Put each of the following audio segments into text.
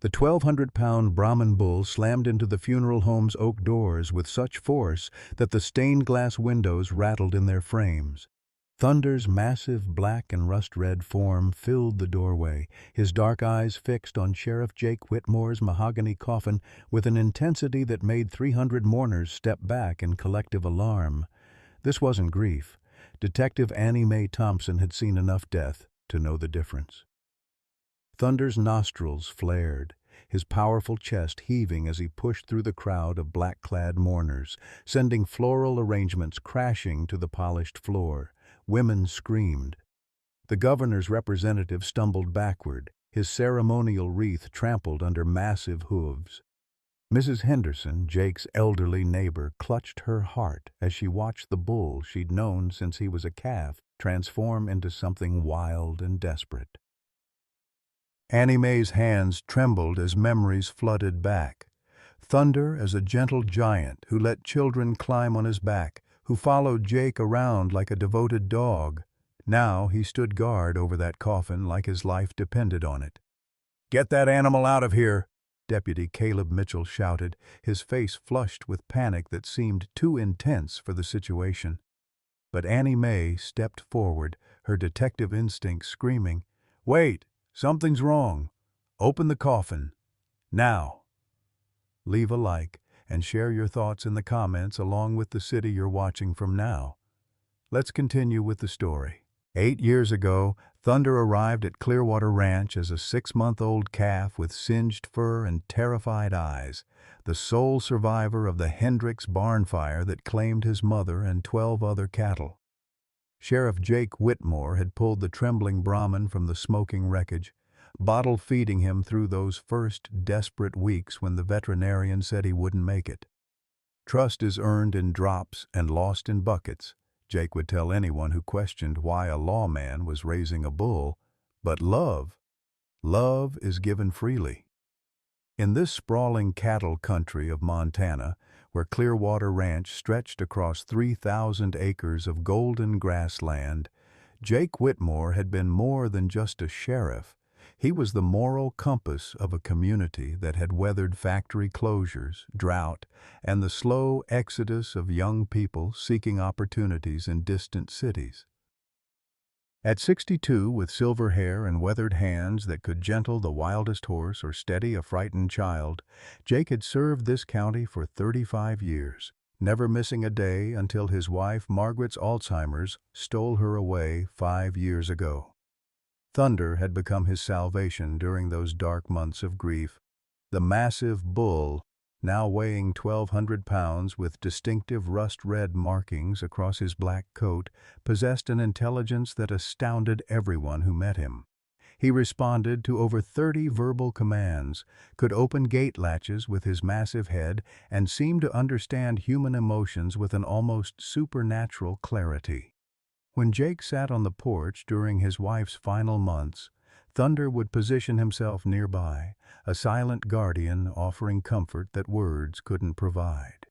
The 1,200-pound Brahman bull slammed into the funeral home's oak doors with such force that the stained glass windows rattled in their frames. Thunder's massive black and rust-red form filled the doorway, his dark eyes fixed on Sheriff Jake Whitmore's mahogany coffin with an intensity that made 300 mourners step back in collective alarm. This wasn't grief. Detective Annie Mae Thompson had seen enough death to know the difference. Thunder's nostrils flared, his powerful chest heaving as he pushed through the crowd of black-clad mourners, sending floral arrangements crashing to the polished floor. Women screamed. The governor's representative stumbled backward, his ceremonial wreath trampled under massive hooves. Mrs. Henderson, Jake's elderly neighbor, clutched her heart as she watched the bull she'd known since he was a calf transform into something wild and desperate. Annie Mae's hands trembled as memories flooded back. Thunder as a gentle giant who let children climb on his back, who followed Jake around like a devoted dog. Now he stood guard over that coffin like his life depended on it. "Get that animal out of here!" Deputy Caleb Mitchell shouted, his face flushed with panic that seemed too intense for the situation. But Annie Mae stepped forward, her detective instinct screaming, "Wait! Something's wrong. Open the coffin. Now." Leave a like and share your thoughts in the comments along with the city you're watching from now. Let's continue with the story. 8 years ago, Thunder arrived at Clearwater Ranch as a 6-month-old calf with singed fur and terrified eyes, the sole survivor of the Hendricks barn fire that claimed his mother and 12 other cattle. Sheriff Jake Whitmore had pulled the trembling Brahmin from the smoking wreckage, bottle-feeding him through those first desperate weeks when the veterinarian said he wouldn't make it. "Trust is earned in drops and lost in buckets," Jake would tell anyone who questioned why a lawman was raising a bull, but love is given freely. In this sprawling cattle country of Montana, where Clearwater Ranch stretched across 3,000 acres of golden grassland, Jake Whitmore had been more than just a sheriff. He was the moral compass of a community that had weathered factory closures, drought, and the slow exodus of young people seeking opportunities in distant cities. At 62, with silver hair and weathered hands that could gentle the wildest horse or steady a frightened child, Jake had served this county for 35 years, never missing a day until his wife Margaret's Alzheimer's stole her away 5 years ago. Thunder had become his salvation during those dark months of grief. The massive bull, now weighing 1,200 pounds with distinctive rust-red markings across his black coat, possessed an intelligence that astounded everyone who met him. He responded to over 30 verbal commands, could open gate latches with his massive head, and seemed to understand human emotions with an almost supernatural clarity. When Jake sat on the porch during his wife's final months, Thunder would position himself nearby, a silent guardian offering comfort that words couldn't provide.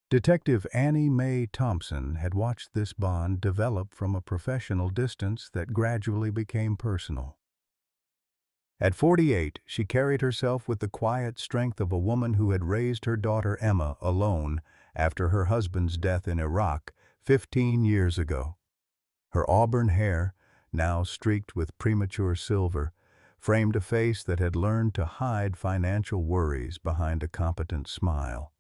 Detective Annie Mae Thompson had watched this bond develop from a professional distance that gradually became personal. At 48, she carried herself with the quiet strength of a woman who had raised her daughter Emma alone after her husband's death in Iraq 15 years ago. Her auburn hair, now streaked with premature silver, framed a face that had learned to hide financial worries behind a competent smile.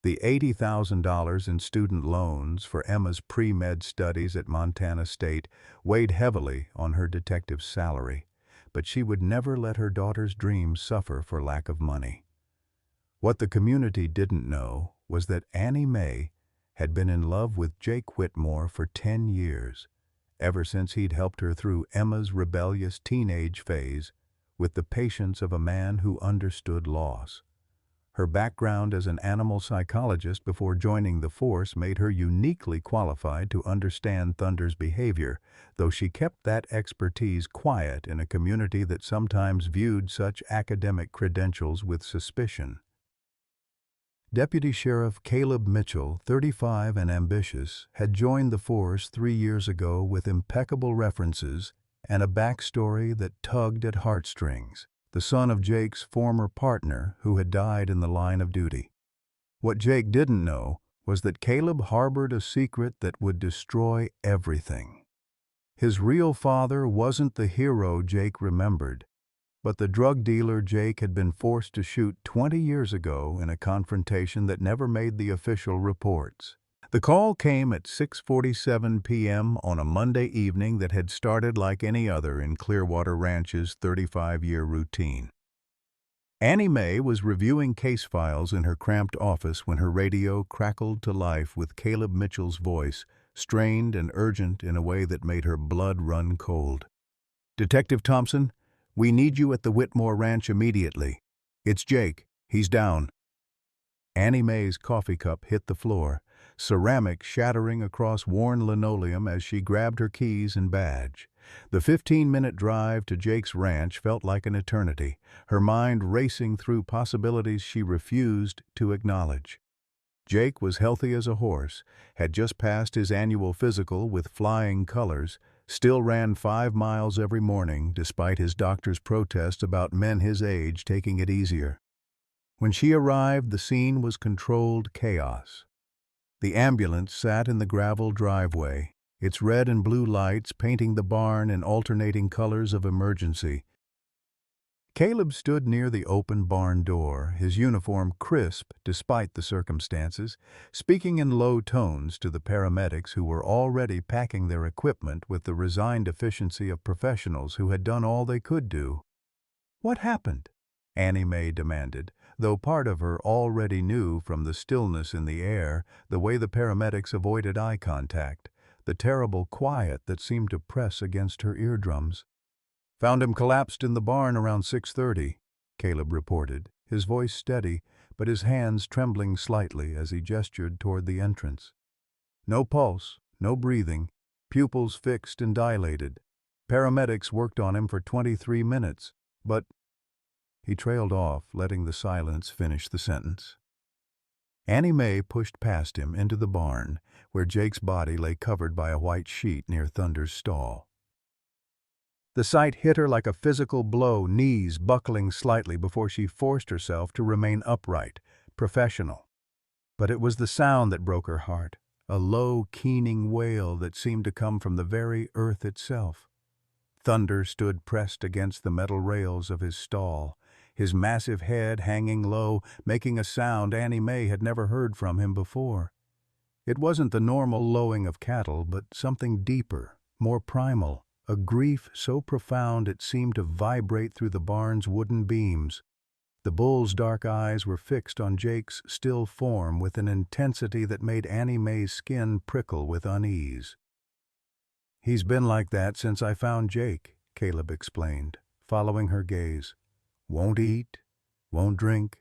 The $80,000 in student loans for Emma's pre-med studies at Montana State weighed heavily on her detective's salary, but she would never let her daughter's dreams suffer for lack of money. What the community didn't know was that Annie Mae had been in love with Jake Whitmore for 10 years, ever since he'd helped her through Emma's rebellious teenage phase with the patience of a man who understood loss. Her background as an animal psychologist before joining the force made her uniquely qualified to understand Thunder's behavior, though she kept that expertise quiet in a community that sometimes viewed such academic credentials with suspicion. Deputy Sheriff Caleb Mitchell, 35 and ambitious, had joined the force 3 years ago with impeccable references and a backstory that tugged at heartstrings. the son of Jake's former partner who had died in the line of duty. What Jake didn't know was that Caleb harbored a secret that would destroy everything. His real father wasn't the hero Jake remembered, but the drug dealer Jake had been forced to shoot 20 years ago in a confrontation that never made the official reports. The call came at 6:47 p.m. on a Monday evening that had started like any other in Clearwater Ranch's 35-year routine. Annie Mae was reviewing case files in her cramped office when her radio crackled to life with Caleb Mitchell's voice, strained and urgent in a way that made her blood run cold. "Detective Thompson, we need you at the Whitmore Ranch immediately. It's Jake. He's down." Annie Mae's coffee cup hit the floor, ceramic shattering across worn linoleum as she grabbed her keys and badge. The 15-minute drive to Jake's ranch felt like an eternity, her mind racing through possibilities she refused to acknowledge. Jake was healthy as a horse, had just passed his annual physical with flying colors, still ran 5 miles every morning despite his doctor's protest about men his age taking it easier. When she arrived, the scene was controlled chaos. The ambulance sat in the gravel driveway, its red and blue lights painting the barn in alternating colors of emergency. Caleb stood near the open barn door, his uniform crisp despite the circumstances, speaking in low tones to the paramedics who were already packing their equipment with the resigned efficiency of professionals who had done all they could do. "What happened?" Annie Mae demanded, though part of her already knew from the stillness in the air, the way the paramedics avoided eye contact, the terrible quiet that seemed to press against her eardrums. "Found him collapsed in the barn around 6:30, Caleb reported, his voice steady, but his hands trembling slightly as he gestured toward the entrance. "No pulse, no breathing, pupils fixed and dilated. Paramedics worked on him for 23 minutes, but—" He trailed off, letting the silence finish the sentence. Annie Mae pushed past him into the barn, where Jake's body lay covered by a white sheet near Thunder's stall. The sight hit her like a physical blow, knees buckling slightly before she forced herself to remain upright, professional. But it was the sound that broke her heart, a low, keening wail that seemed to come from the very earth itself. Thunder stood pressed against the metal rails of his stall, his massive head hanging low, making a sound Annie Mae had never heard from him before. It wasn't the normal lowing of cattle, but something deeper, more primal, a grief so profound it seemed to vibrate through the barn's wooden beams. The bull's dark eyes were fixed on Jake's still form with an intensity that made Annie Mae's skin prickle with unease. "He's been like that since I found Jake," Caleb explained, following her gaze. "Won't eat, won't drink,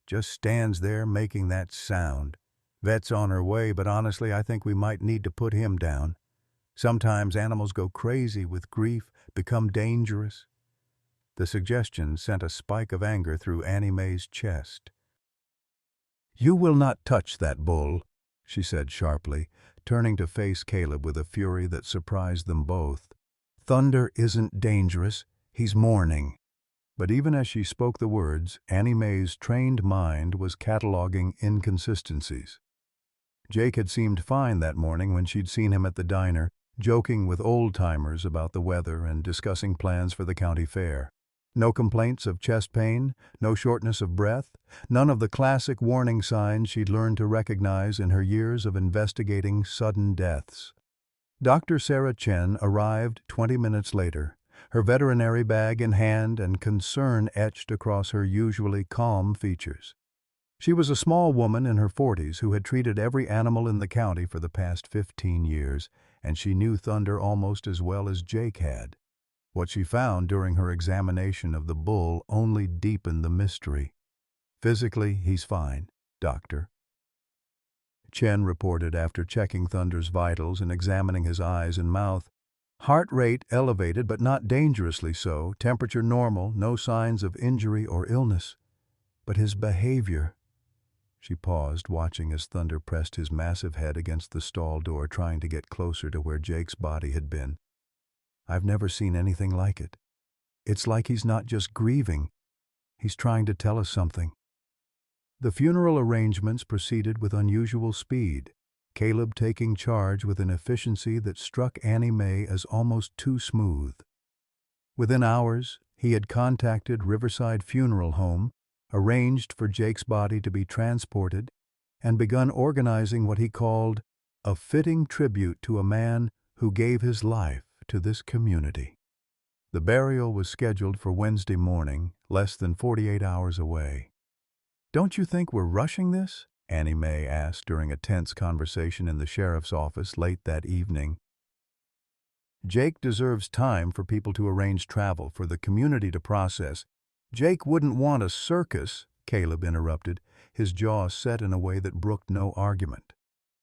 just stands there making that sound. Vet's on her way, but honestly I think we might need to put him down. Sometimes animals go crazy with grief, become dangerous." The suggestion sent a spike of anger through Annie Mae's chest. "You will not touch that bull," she said sharply, turning to face Caleb with a fury that surprised them both. "Thunder isn't dangerous, he's mourning." But even as she spoke the words, Annie Mae's trained mind was cataloging inconsistencies. Jake had seemed fine that morning when she'd seen him at the diner, joking with old-timers about the weather and discussing plans for the county fair. No complaints of chest pain, no shortness of breath, none of the classic warning signs she'd learned to recognize in her years of investigating sudden deaths. Dr. Sarah Chen arrived 20 minutes later, her veterinary bag in hand and concern etched across her usually calm features. She was a small woman in her 40s who had treated every animal in the county for the past 15 years, and she knew Thunder almost as well as Jake had. What she found during her examination of the bull only deepened the mystery. "Physically, he's fine, doctor," Chen reported after checking Thunder's vitals and examining his eyes and mouth. "Heart rate elevated but not dangerously so, temperature normal, no signs of injury or illness. But his behavior—" She paused, watching as Thunder pressed his massive head against the stall door, trying to get closer to where Jake's body had been. "I've never seen anything like it. It's like he's not just grieving, he's trying to tell us something." The funeral arrangements proceeded with unusual speed, Caleb taking charge with an efficiency that struck Annie Mae as almost too smooth. Within hours, he had contacted Riverside Funeral Home, arranged for Jake's body to be transported, and begun organizing what he called a fitting tribute to a man who gave his life to this community. The burial was scheduled for Wednesday morning, less than 48 hours away. "Don't you think we're rushing this?" Annie Mae asked during a tense conversation in the sheriff's office late that evening. "Jake deserves time for people to arrange travel, for the community to process." "Jake wouldn't want a circus," Caleb interrupted, his jaw set in a way that brooked no argument.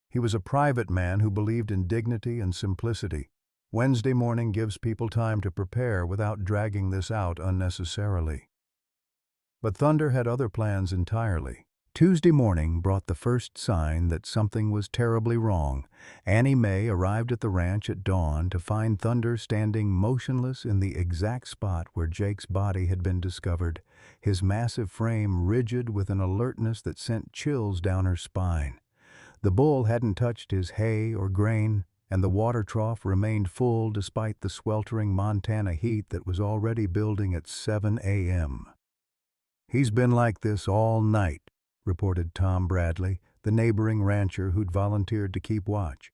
He was a private man who believed in dignity and simplicity. Wednesday morning gives people time to prepare without dragging this out unnecessarily. But Thunder had other plans entirely. Tuesday morning brought the first sign that something was terribly wrong. Annie Mae arrived at the ranch at dawn to find Thunder standing motionless in the exact spot where Jake's body had been discovered, his massive frame rigid with an alertness that sent chills down her spine. The bull hadn't touched his hay or grain, and the water trough remained full despite the sweltering Montana heat that was already building at 7 a.m. "He's been like this all night," reported Tom Bradley, the neighboring rancher who'd volunteered to keep watch.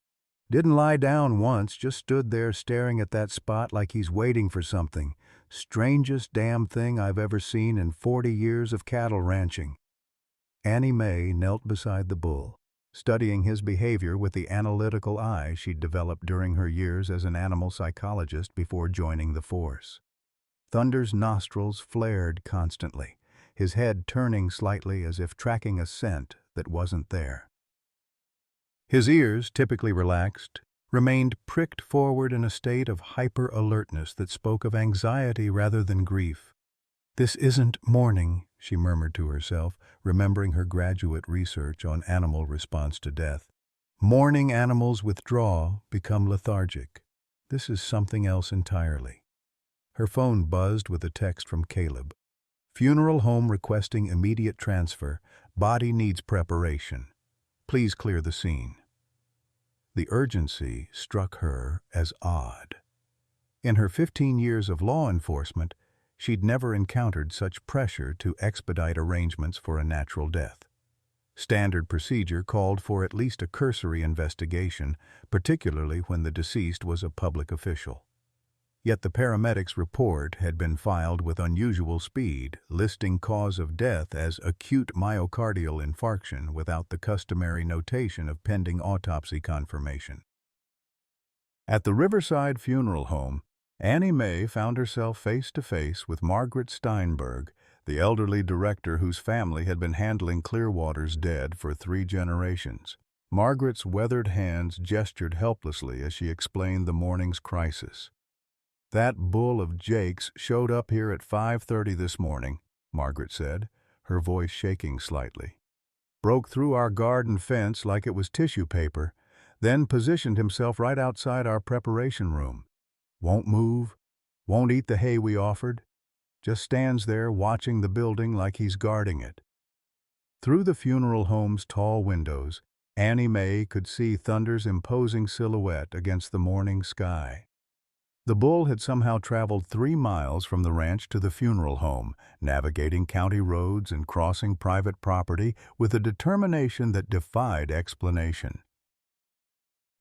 "Didn't lie down once, just stood there staring at that spot like he's waiting for something. Strangest damn thing I've ever seen in 40 years of cattle ranching." Annie Mae knelt beside the bull, studying his behavior with the analytical eye she'd developed during her years as an animal psychologist before joining the force. Thunder's nostrils flared constantly, his head turning slightly as if tracking a scent that wasn't there. His ears, typically relaxed, remained pricked forward in a state of hyper-alertness that spoke of anxiety rather than grief. "This isn't mourning," she murmured to herself, remembering her graduate research on animal response to death. "Mourning animals withdraw, become lethargic. This is something else entirely." Her phone buzzed with a text from Caleb. "Funeral home requesting immediate transfer. Body needs preparation. Please clear the scene." The urgency struck her as odd. In her 15 years of law enforcement, she'd never encountered such pressure to expedite arrangements for a natural death. Standard procedure called for at least a cursory investigation, particularly when the deceased was a public official. Yet the paramedics' report had been filed with unusual speed, listing cause of death as acute myocardial infarction without the customary notation of pending autopsy confirmation. At the Riverside Funeral Home, Annie Mae found herself face-to-face with Margaret Steinberg, the elderly director whose family had been handling Clearwater's dead for 3 generations. Margaret's weathered hands gestured helplessly as she explained the morning's crisis. "That bull of Jake's showed up here at 5:30 this morning," Margaret said, her voice shaking slightly. "Broke through our garden fence like it was tissue paper, then positioned himself right outside our preparation room. Won't move, won't eat the hay we offered, just stands there watching the building like he's guarding it." Through the funeral home's tall windows, Annie Mae could see Thunder's imposing silhouette against the morning sky. The bull had somehow traveled 3 miles from the ranch to the funeral home, navigating county roads and crossing private property with a determination that defied explanation.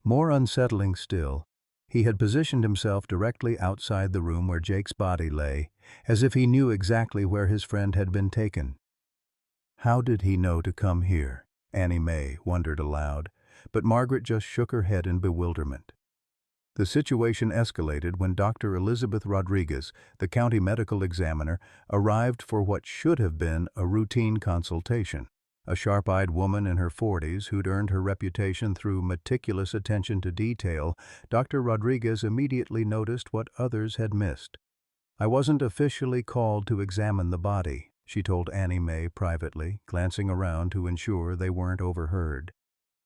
More unsettling still, he had positioned himself directly outside the room where Jake's body lay, as if he knew exactly where his friend had been taken. How did he know to come here? Annie Mae wondered aloud, but Margaret just shook her head in bewilderment. The situation escalated when Dr. Elizabeth Rodriguez, the county medical examiner, arrived for what should have been a routine consultation. A sharp-eyed woman in her 40s who'd earned her reputation through meticulous attention to detail, Dr. Rodriguez immediately noticed what others had missed. "I wasn't officially called to examine the body," she told Annie Mae privately, glancing around to ensure they weren't overheard.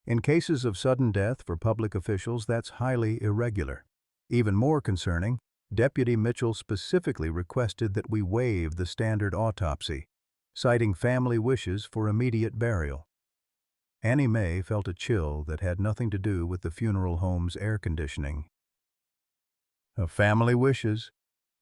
"In cases of sudden death for public officials, that's highly irregular. Even more concerning, Deputy Mitchell specifically requested that we waive the standard autopsy, citing family wishes for immediate burial. Annie Mae felt a chill that had nothing to do with the funeral home's air conditioning. Family wishes?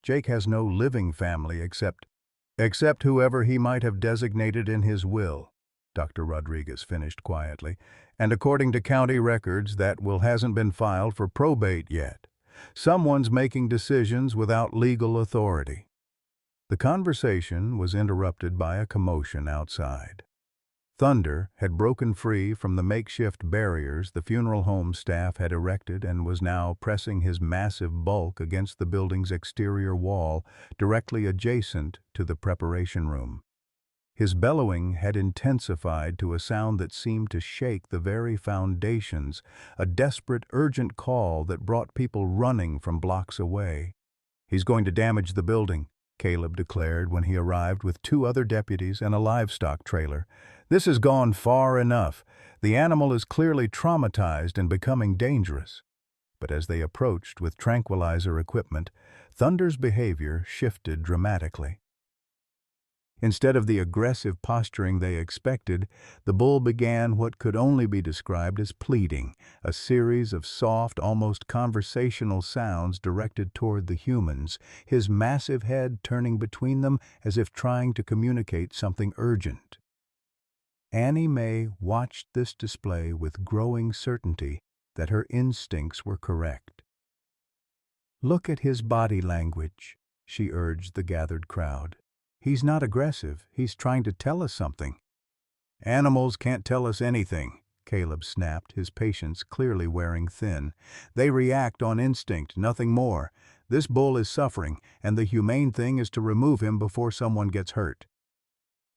Jake has no living family except whoever he might have designated in his will, Dr. Rodriguez finished quietly, and according to county records, that will hasn't been filed for probate yet. Someone's making decisions without legal authority. The conversation was interrupted by a commotion outside. Thunder had broken free from the makeshift barriers the funeral home staff had erected and was now pressing his massive bulk against the building's exterior wall, directly adjacent to the preparation room. His bellowing had intensified to a sound that seemed to shake the very foundations, a desperate, urgent call that brought people running from blocks away. "He's going to damage the building," Caleb declared when he arrived with 2 other deputies and a livestock trailer. "This has gone far enough. The animal is clearly traumatized and becoming dangerous." But as they approached with tranquilizer equipment, Thunder's behavior shifted dramatically. Instead of the aggressive posturing they expected, the bull began what could only be described as pleading, a series of soft, almost conversational sounds directed toward the humans, his massive head turning between them as if trying to communicate something urgent. Annie Mae watched this display with growing certainty that her instincts were correct. "Look at his body language," she urged the gathered crowd. "He's not aggressive, he's trying to tell us something." "Animals can't tell us anything," Caleb snapped, his patience clearly wearing thin. "They react on instinct, nothing more. This bull is suffering, and the humane thing is to remove him before someone gets hurt."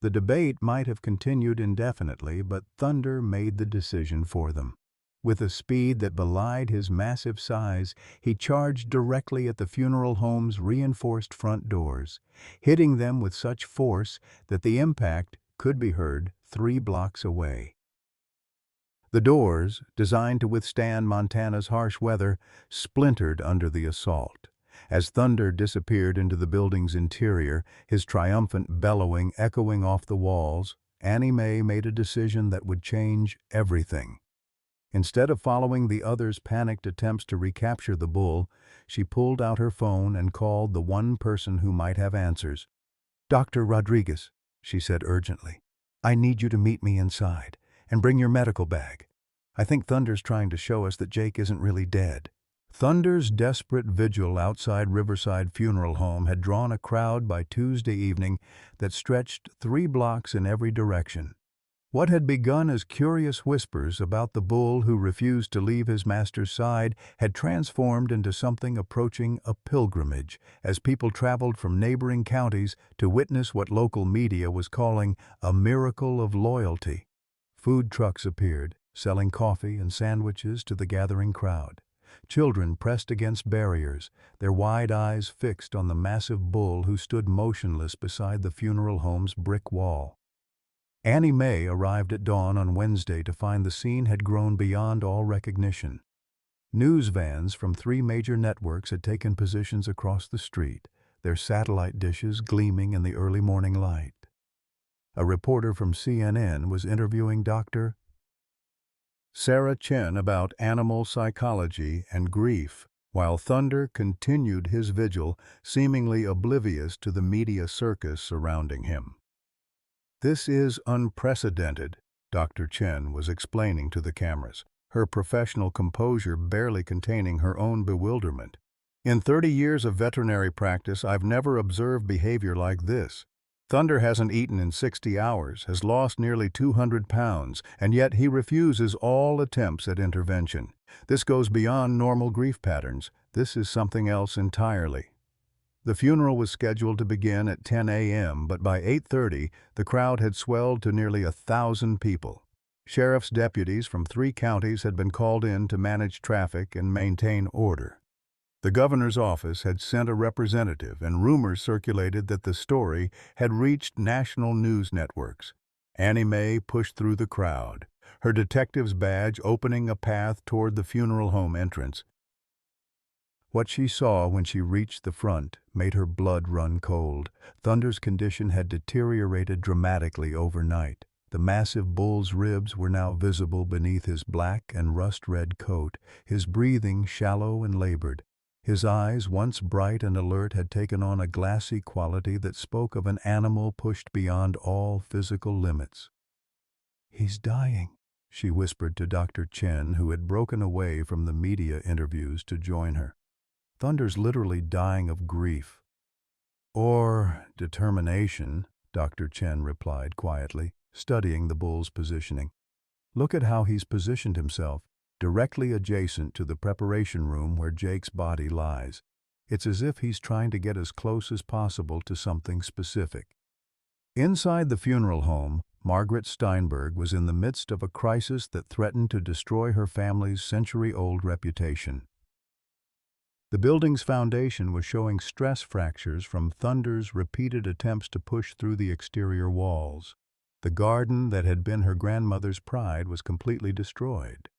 The debate might have continued indefinitely, but Thunder made the decision for them. With a speed that belied his massive size, he charged directly at the funeral home's reinforced front doors, hitting them with such force that the impact could be heard 3 blocks away. The doors, designed to withstand Montana's harsh weather, splintered under the assault. As Thunder disappeared into the building's interior, his triumphant bellowing echoing off the walls, Annie Mae made a decision that would change everything. Instead of following the others' panicked attempts to recapture the bull, she pulled out her phone and called the one person who might have answers. "Dr. Rodriguez," she said urgently, "I need you to meet me inside, and bring your medical bag. I think Thunder's trying to show us that Jake isn't really dead." Thunder's desperate vigil outside Riverside Funeral Home had drawn a crowd by Tuesday evening that stretched 3 blocks in every direction. What had begun as curious whispers about the bull who refused to leave his master's side had transformed into something approaching a pilgrimage as people traveled from neighboring counties to witness what local media was calling a miracle of loyalty. Food trucks appeared, selling coffee and sandwiches to the gathering crowd. Children pressed against barriers, their wide eyes fixed on the massive bull who stood motionless beside the funeral home's brick wall. Annie Mae arrived at dawn on Wednesday to find the scene had grown beyond all recognition. News vans from 3 major networks had taken positions across the street, their satellite dishes gleaming in the early morning light. A reporter from CNN was interviewing Dr. Sarah Chen about animal psychology and grief, while Thunder continued his vigil, seemingly oblivious to the media circus surrounding him. "This is unprecedented," Dr. Chen was explaining to the cameras, her professional composure barely containing her own bewilderment. "In 30 years of veterinary practice, I've never observed behavior like this. Thunder hasn't eaten in 60 hours, has lost nearly 200 pounds, and yet he refuses all attempts at intervention. This goes beyond normal grief patterns. This is something else entirely." The funeral was scheduled to begin at 10 a.m., but by 8:30, the crowd had swelled to nearly 1,000 people. Sheriff's deputies from 3 counties had been called in to manage traffic and maintain order. The governor's office had sent a representative, and rumors circulated that the story had reached national news networks. Annie Mae pushed through the crowd, her detective's badge opening a path toward the funeral home entrance. What she saw when she reached the front made her blood run cold. Thunder's condition had deteriorated dramatically overnight. The massive bull's ribs were now visible beneath his black and rust-red coat, his breathing shallow and labored. His eyes, once bright and alert, had taken on a glassy quality that spoke of an animal pushed beyond all physical limits. "He's dying," she whispered to Dr. Chen, who had broken away from the media interviews to join her. "Thunder's literally dying of grief." "Or determination," Dr. Chen replied quietly, studying the bull's positioning. "Look at how he's positioned himself, directly adjacent to the preparation room where Jake's body lies. It's as if he's trying to get as close as possible to something specific." Inside the funeral home, Margaret Steinberg was in the midst of a crisis that threatened to destroy her family's century-old reputation. The building's foundation was showing stress fractures from Thunder's repeated attempts to push through the exterior walls. The garden that had been her grandmother's pride was completely destroyed.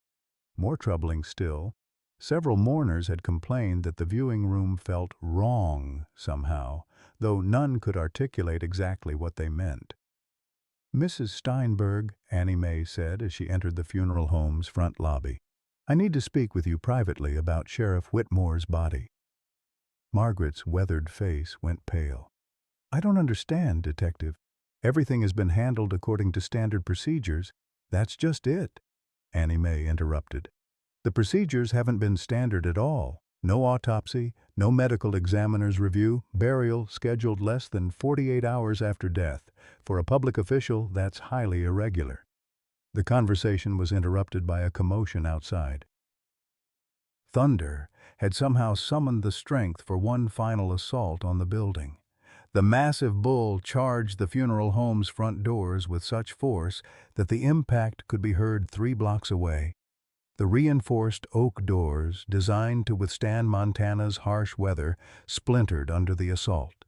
More troubling still, several mourners had complained that the viewing room felt wrong somehow, though none could articulate exactly what they meant. "Mrs. Steinberg," Annie Mae said as she entered the funeral home's front lobby, "I need to speak with you privately about Sheriff Whitmore's body." Margaret's weathered face went pale. "I don't understand, Detective. Everything has been handled according to standard procedures." "That's just it," Annie Mae interrupted. "The procedures haven't been standard at all. No autopsy, no medical examiner's review, burial scheduled less than 48 hours after death. For a public official, that's highly irregular." The conversation was interrupted by a commotion outside. Thunder had somehow summoned the strength for one final assault on the building. The massive bull charged the funeral home's front doors with such force that the impact could be heard 3 blocks away. The reinforced oak doors, designed to withstand Montana's harsh weather, splintered under the assault.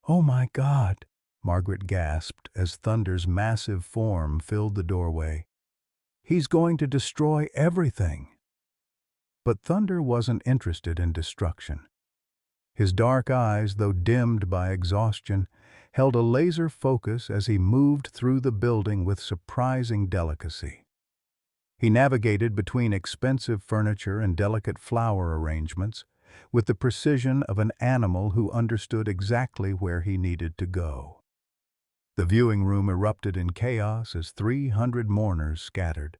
"Oh my God!" Margaret gasped as Thunder's massive form filled the doorway. "He's going to destroy everything." But Thunder wasn't interested in destruction. His dark eyes, though dimmed by exhaustion, held a laser focus as he moved through the building with surprising delicacy. He navigated between expensive furniture and delicate flower arrangements with the precision of an animal who understood exactly where he needed to go. The viewing room erupted in chaos as 300 mourners scattered.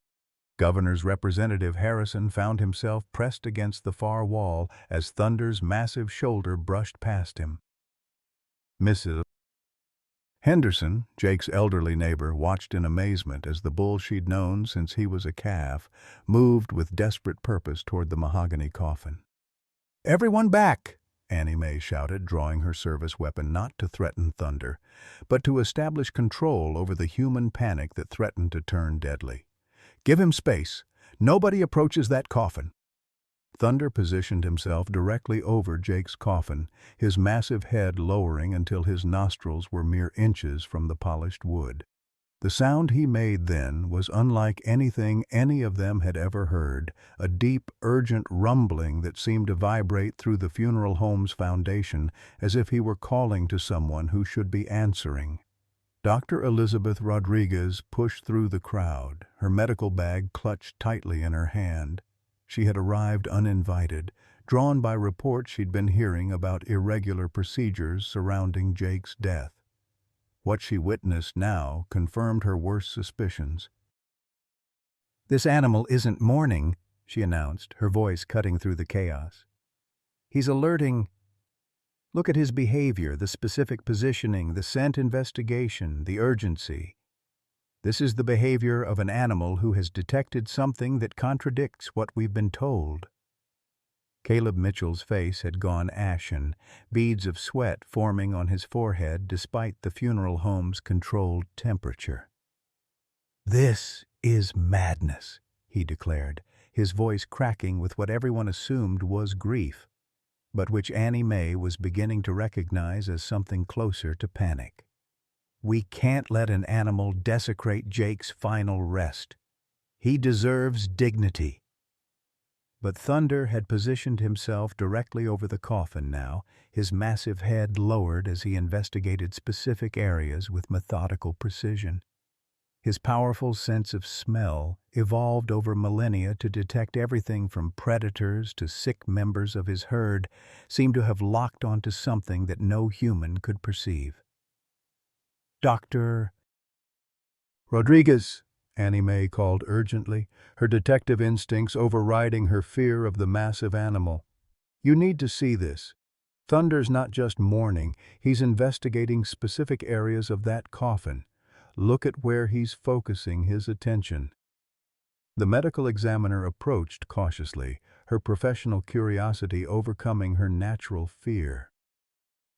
Governor's representative Harrison found himself pressed against the far wall as Thunder's massive shoulder brushed past him. Mrs. Henderson, Jake's elderly neighbor, watched in amazement as the bull she'd known since he was a calf moved with desperate purpose toward the mahogany coffin. "Everyone back!" Annie Mae shouted, drawing her service weapon not to threaten Thunder, but to establish control over the human panic that threatened to turn deadly. "Give him space. Nobody approaches that coffin." Thunder positioned himself directly over Jake's coffin, his massive head lowering until his nostrils were mere inches from the polished wood. The sound he made then was unlike anything any of them had ever heard, a deep, urgent rumbling that seemed to vibrate through the funeral home's foundation as if he were calling to someone who should be answering. Dr. Elizabeth Rodriguez pushed through the crowd, her medical bag clutched tightly in her hand. She had arrived uninvited, drawn by reports she'd been hearing about irregular procedures surrounding Jake's death. What she witnessed now confirmed her worst suspicions. "This animal isn't mourning," she announced, her voice cutting through the chaos. "He's alerting. Look at his behavior, the specific positioning, the scent investigation, the urgency. This is the behavior of an animal who has detected something that contradicts what we've been told." Caleb Mitchell's face had gone ashen, beads of sweat forming on his forehead despite the funeral home's controlled temperature. "This is madness," he declared, his voice cracking with what everyone assumed was grief, but which Annie Mae was beginning to recognize as something closer to panic. "We can't let an animal desecrate Jake's final rest. He deserves dignity." But Thunder had positioned himself directly over the coffin now, his massive head lowered as he investigated specific areas with methodical precision. His powerful sense of smell evolved over millennia to detect everything from predators to sick members of his herd, seemed to have locked onto something that no human could perceive. "Dr. Rodriguez," Annie Mae called urgently, her detective instincts overriding her fear of the massive animal. "You need to see this. Thunder's not just mourning, he's investigating specific areas of that coffin. Look at where he's focusing his attention." The medical examiner approached cautiously, her professional curiosity overcoming her natural fear.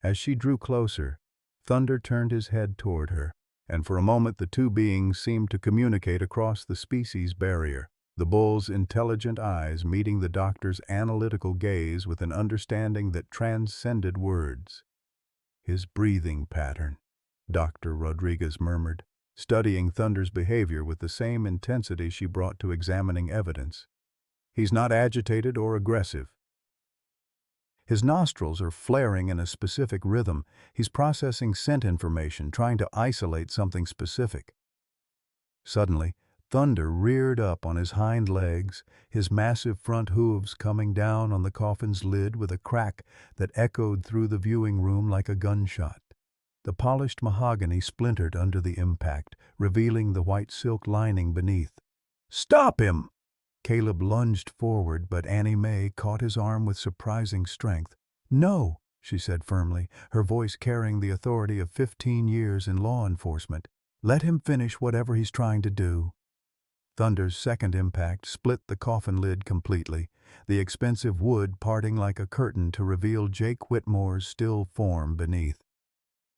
As she drew closer, Thunder turned his head toward her, and for a moment the two beings seemed to communicate across the species barrier, the bull's intelligent eyes meeting the doctor's analytical gaze with an understanding that transcended words. "His breathing pattern," Dr. Rodriguez murmured, studying Thunder's behavior with the same intensity she brought to examining evidence. "He's not agitated or aggressive. His nostrils are flaring in a specific rhythm. He's processing scent information, trying to isolate something specific." Suddenly, Thunder reared up on his hind legs, his massive front hooves coming down on the coffin's lid with a crack that echoed through the viewing room like a gunshot. The polished mahogany splintered under the impact, revealing the white silk lining beneath. "Stop him!" Caleb lunged forward, but Annie Mae caught his arm with surprising strength. "No," she said firmly, her voice carrying the authority of 15 years in law enforcement. "Let him finish whatever he's trying to do." Thunder's second impact split the coffin lid completely, the expensive wood parting like a curtain to reveal Jake Whitmore's still form beneath.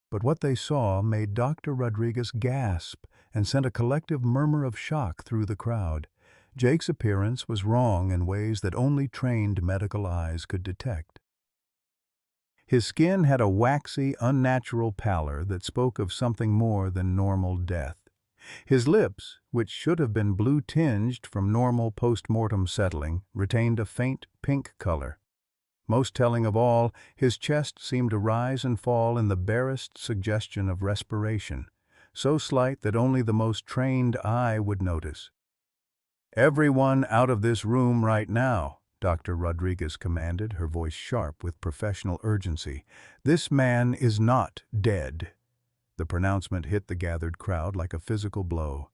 But what they saw made Dr. Rodriguez gasp and sent a collective murmur of shock through the crowd. Jake's appearance was wrong in ways that only trained medical eyes could detect. His skin had a waxy, unnatural pallor that spoke of something more than normal death. His lips, which should have been blue-tinged from normal post-mortem settling, retained a faint pink color. Most telling of all, his chest seemed to rise and fall in the barest suggestion of respiration, so slight that only the most trained eye would notice. "Everyone out of this room right now," Dr. Rodriguez commanded, her voice sharp with professional urgency. "This man is not dead." The pronouncement hit the gathered crowd like a physical blow.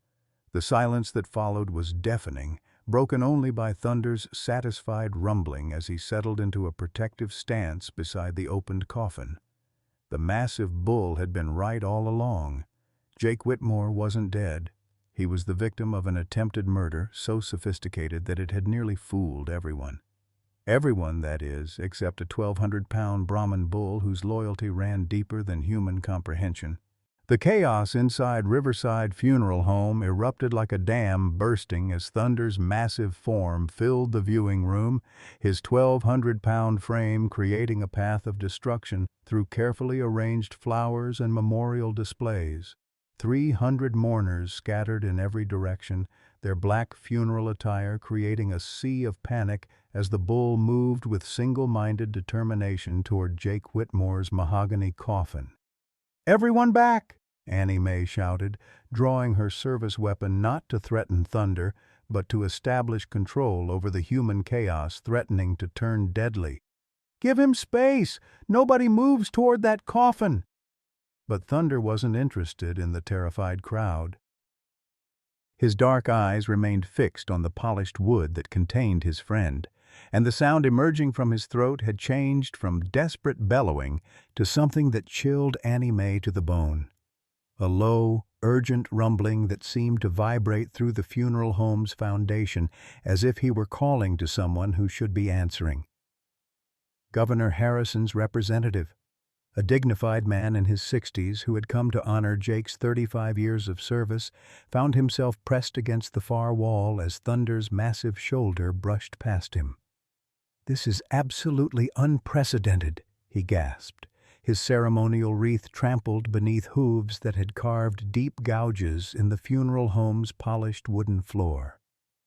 The silence that followed was deafening, broken only by Thunder's satisfied rumbling as he settled into a protective stance beside the opened coffin. The massive bull had been right all along. Jake Whitmore wasn't dead. He was the victim of an attempted murder so sophisticated that it had nearly fooled everyone. Everyone, that is, except a 1,200-pound Brahman bull whose loyalty ran deeper than human comprehension. The chaos inside Riverside Funeral Home erupted like a dam bursting as Thunder's massive form filled the viewing room, his 1,200-pound frame creating a path of destruction through carefully arranged flowers and memorial displays. 300 mourners scattered in every direction, their black funeral attire creating a sea of panic as the bull moved with single-minded determination toward Jake Whitmore's mahogany coffin. "Everyone back!" Annie Mae shouted, drawing her service weapon not to threaten Thunder, but to establish control over the human chaos threatening to turn deadly. "Give him space! Nobody moves toward that coffin!" But Thunder wasn't interested in the terrified crowd. His dark eyes remained fixed on the polished wood that contained his friend, and the sound emerging from his throat had changed from desperate bellowing to something that chilled Annie Mae to the bone. A low, urgent rumbling that seemed to vibrate through the funeral home's foundation as if he were calling to someone who should be answering. Governor Harrison's representative, a dignified man in his 60s who had come to honor Jake's 35 years of service, found himself pressed against the far wall as Thunder's massive shoulder brushed past him. "This is absolutely unprecedented," he gasped, his ceremonial wreath trampled beneath hooves that had carved deep gouges in the funeral home's polished wooden floor.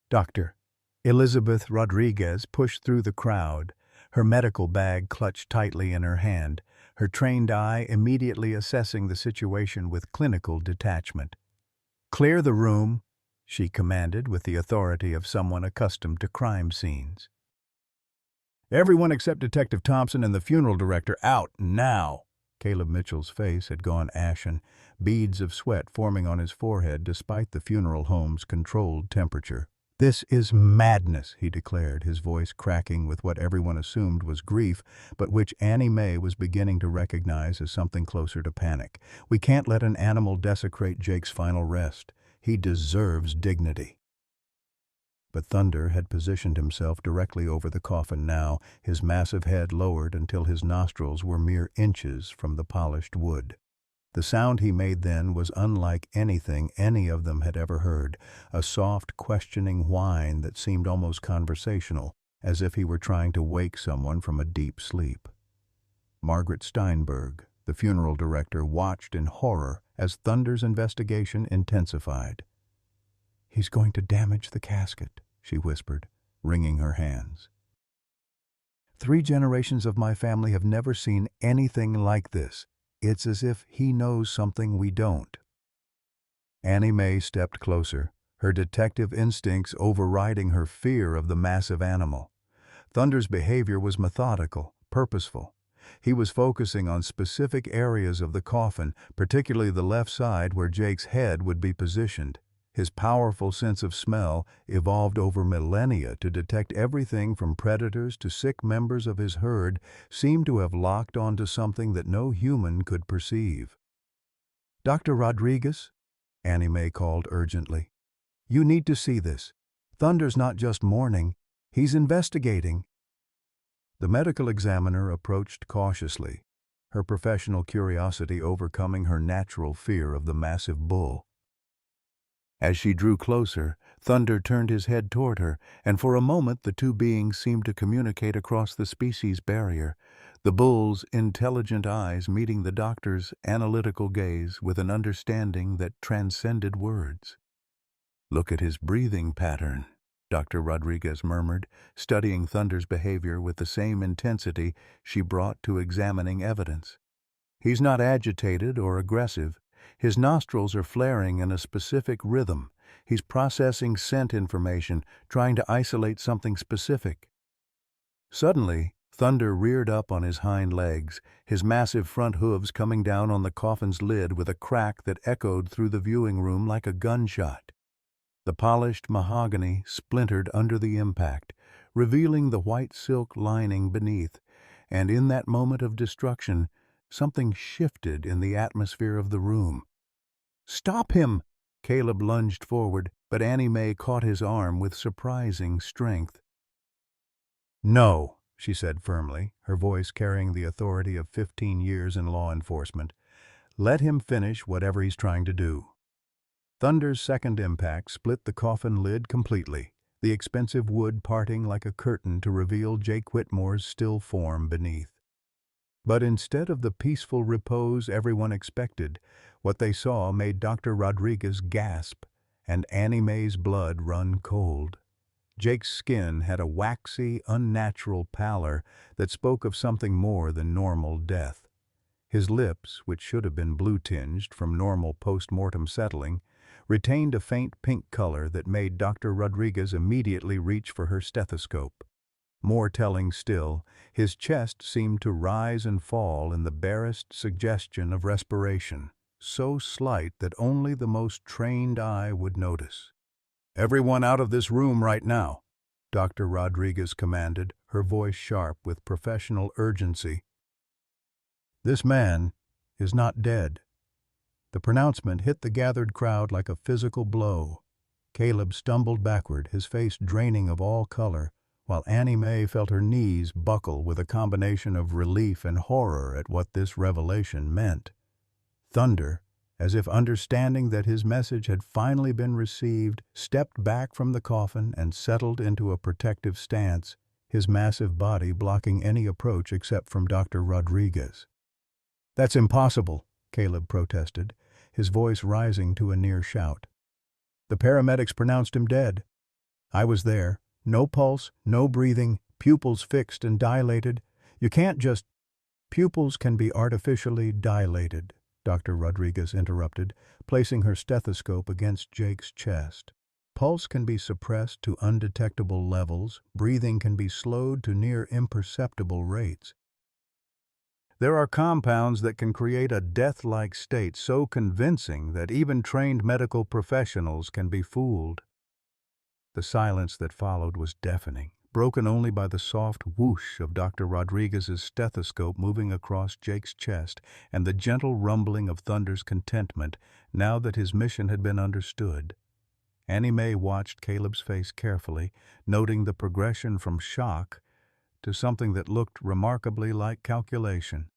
"Doctor, Elizabeth Rodriguez pushed through the crowd, her medical bag clutched tightly in her hand, her trained eye immediately assessing the situation with clinical detachment. "Clear the room," she commanded with the authority of someone accustomed to crime scenes. "Everyone except Detective Thompson and the funeral director out now." Caleb Mitchell's face had gone ashen, beads of sweat forming on his forehead despite the funeral home's controlled temperature. "This is madness," he declared, his voice cracking with what everyone assumed was grief, but which Annie Mae was beginning to recognize as something closer to panic. "We can't let an animal desecrate Jake's final rest. He deserves dignity." But Thunder had positioned himself directly over the coffin now, his massive head lowered until his nostrils were mere inches from the polished wood. The sound he made then was unlike anything any of them had ever heard, a soft, questioning whine that seemed almost conversational, as if he were trying to wake someone from a deep sleep. Margaret Steinberg, the funeral director, watched in horror as Thunder's investigation intensified. "He's going to damage the casket," she whispered, wringing her hands. "3 generations of my family have never seen anything like this. It's as if he knows something we don't." Annie Mae stepped closer, her detective instincts overriding her fear of the massive animal. Thunder's behavior was methodical, purposeful. He was focusing on specific areas of the coffin, particularly the left side where Jake's head would be positioned. His powerful sense of smell, evolved over millennia to detect everything from predators to sick members of his herd, seemed to have locked onto something that no human could perceive. "Dr. Rodriguez," Annie Mae called urgently, "you need to see this. Thunder's not just mourning, he's investigating." The medical examiner approached cautiously, her professional curiosity overcoming her natural fear of the massive bull. As she drew closer, Thunder turned his head toward her, and for a moment the two beings seemed to communicate across the species barrier, the bull's intelligent eyes meeting the doctor's analytical gaze with an understanding that transcended words. "Look at his breathing pattern," Dr. Rodriguez murmured, studying Thunder's behavior with the same intensity she brought to examining evidence. "He's not agitated or aggressive. His nostrils are flaring in a specific rhythm. He's processing scent information, trying to isolate something specific." Suddenly, Thunder reared up on his hind legs, his massive front hooves coming down on the coffin's lid with a crack that echoed through the viewing room like a gunshot. The polished mahogany splintered under the impact, revealing the white silk lining beneath, and in that moment of destruction, something shifted in the atmosphere of the room. "Stop him!" Caleb lunged forward, but Annie Mae caught his arm with surprising strength. "No," she said firmly, her voice carrying the authority of 15 years in law enforcement. "Let him finish whatever he's trying to do." Thunder's second impact split the coffin lid completely, the expensive wood parting like a curtain to reveal Jake Whitmore's still form beneath. But instead of the peaceful repose everyone expected, what they saw made Dr. Rodriguez gasp and Annie Mae's blood run cold. Jake's skin had a waxy, unnatural pallor that spoke of something more than normal death. His lips, which should have been blue-tinged from normal post-mortem settling, retained a faint pink color that made Dr. Rodriguez immediately reach for her stethoscope. More telling still, his chest seemed to rise and fall in the barest suggestion of respiration, so slight that only the most trained eye would notice. "Everyone out of this room right now," Dr. Rodriguez commanded, her voice sharp with professional urgency. "This man is not dead." The pronouncement hit the gathered crowd like a physical blow. Caleb stumbled backward, his face draining of all color, while Annie Mae felt her knees buckle with a combination of relief and horror at what this revelation meant. Thunder, as if understanding that his message had finally been received, stepped back from the coffin and settled into a protective stance, his massive body blocking any approach except from Dr. Rodriguez. "That's impossible," Caleb protested, his voice rising to a near shout. "The paramedics pronounced him dead. I was there, No pulse, no breathing, pupils fixed and dilated. You can't just... Pupils can be artificially dilated, Dr. Rodriguez interrupted, placing her stethoscope against Jake's chest. Pulse can be suppressed to undetectable levels, breathing can be slowed to near imperceptible rates. There are compounds that can create a death-like state so convincing that even trained medical professionals can be fooled. The silence that followed was deafening, broken only by the soft whoosh of Dr. Rodriguez's stethoscope moving across Jake's chest and the gentle rumbling of Thunder's contentment now that his mission had been understood. Annie Mae watched Caleb's face carefully, noting the progression from shock to something that looked remarkably like calculation.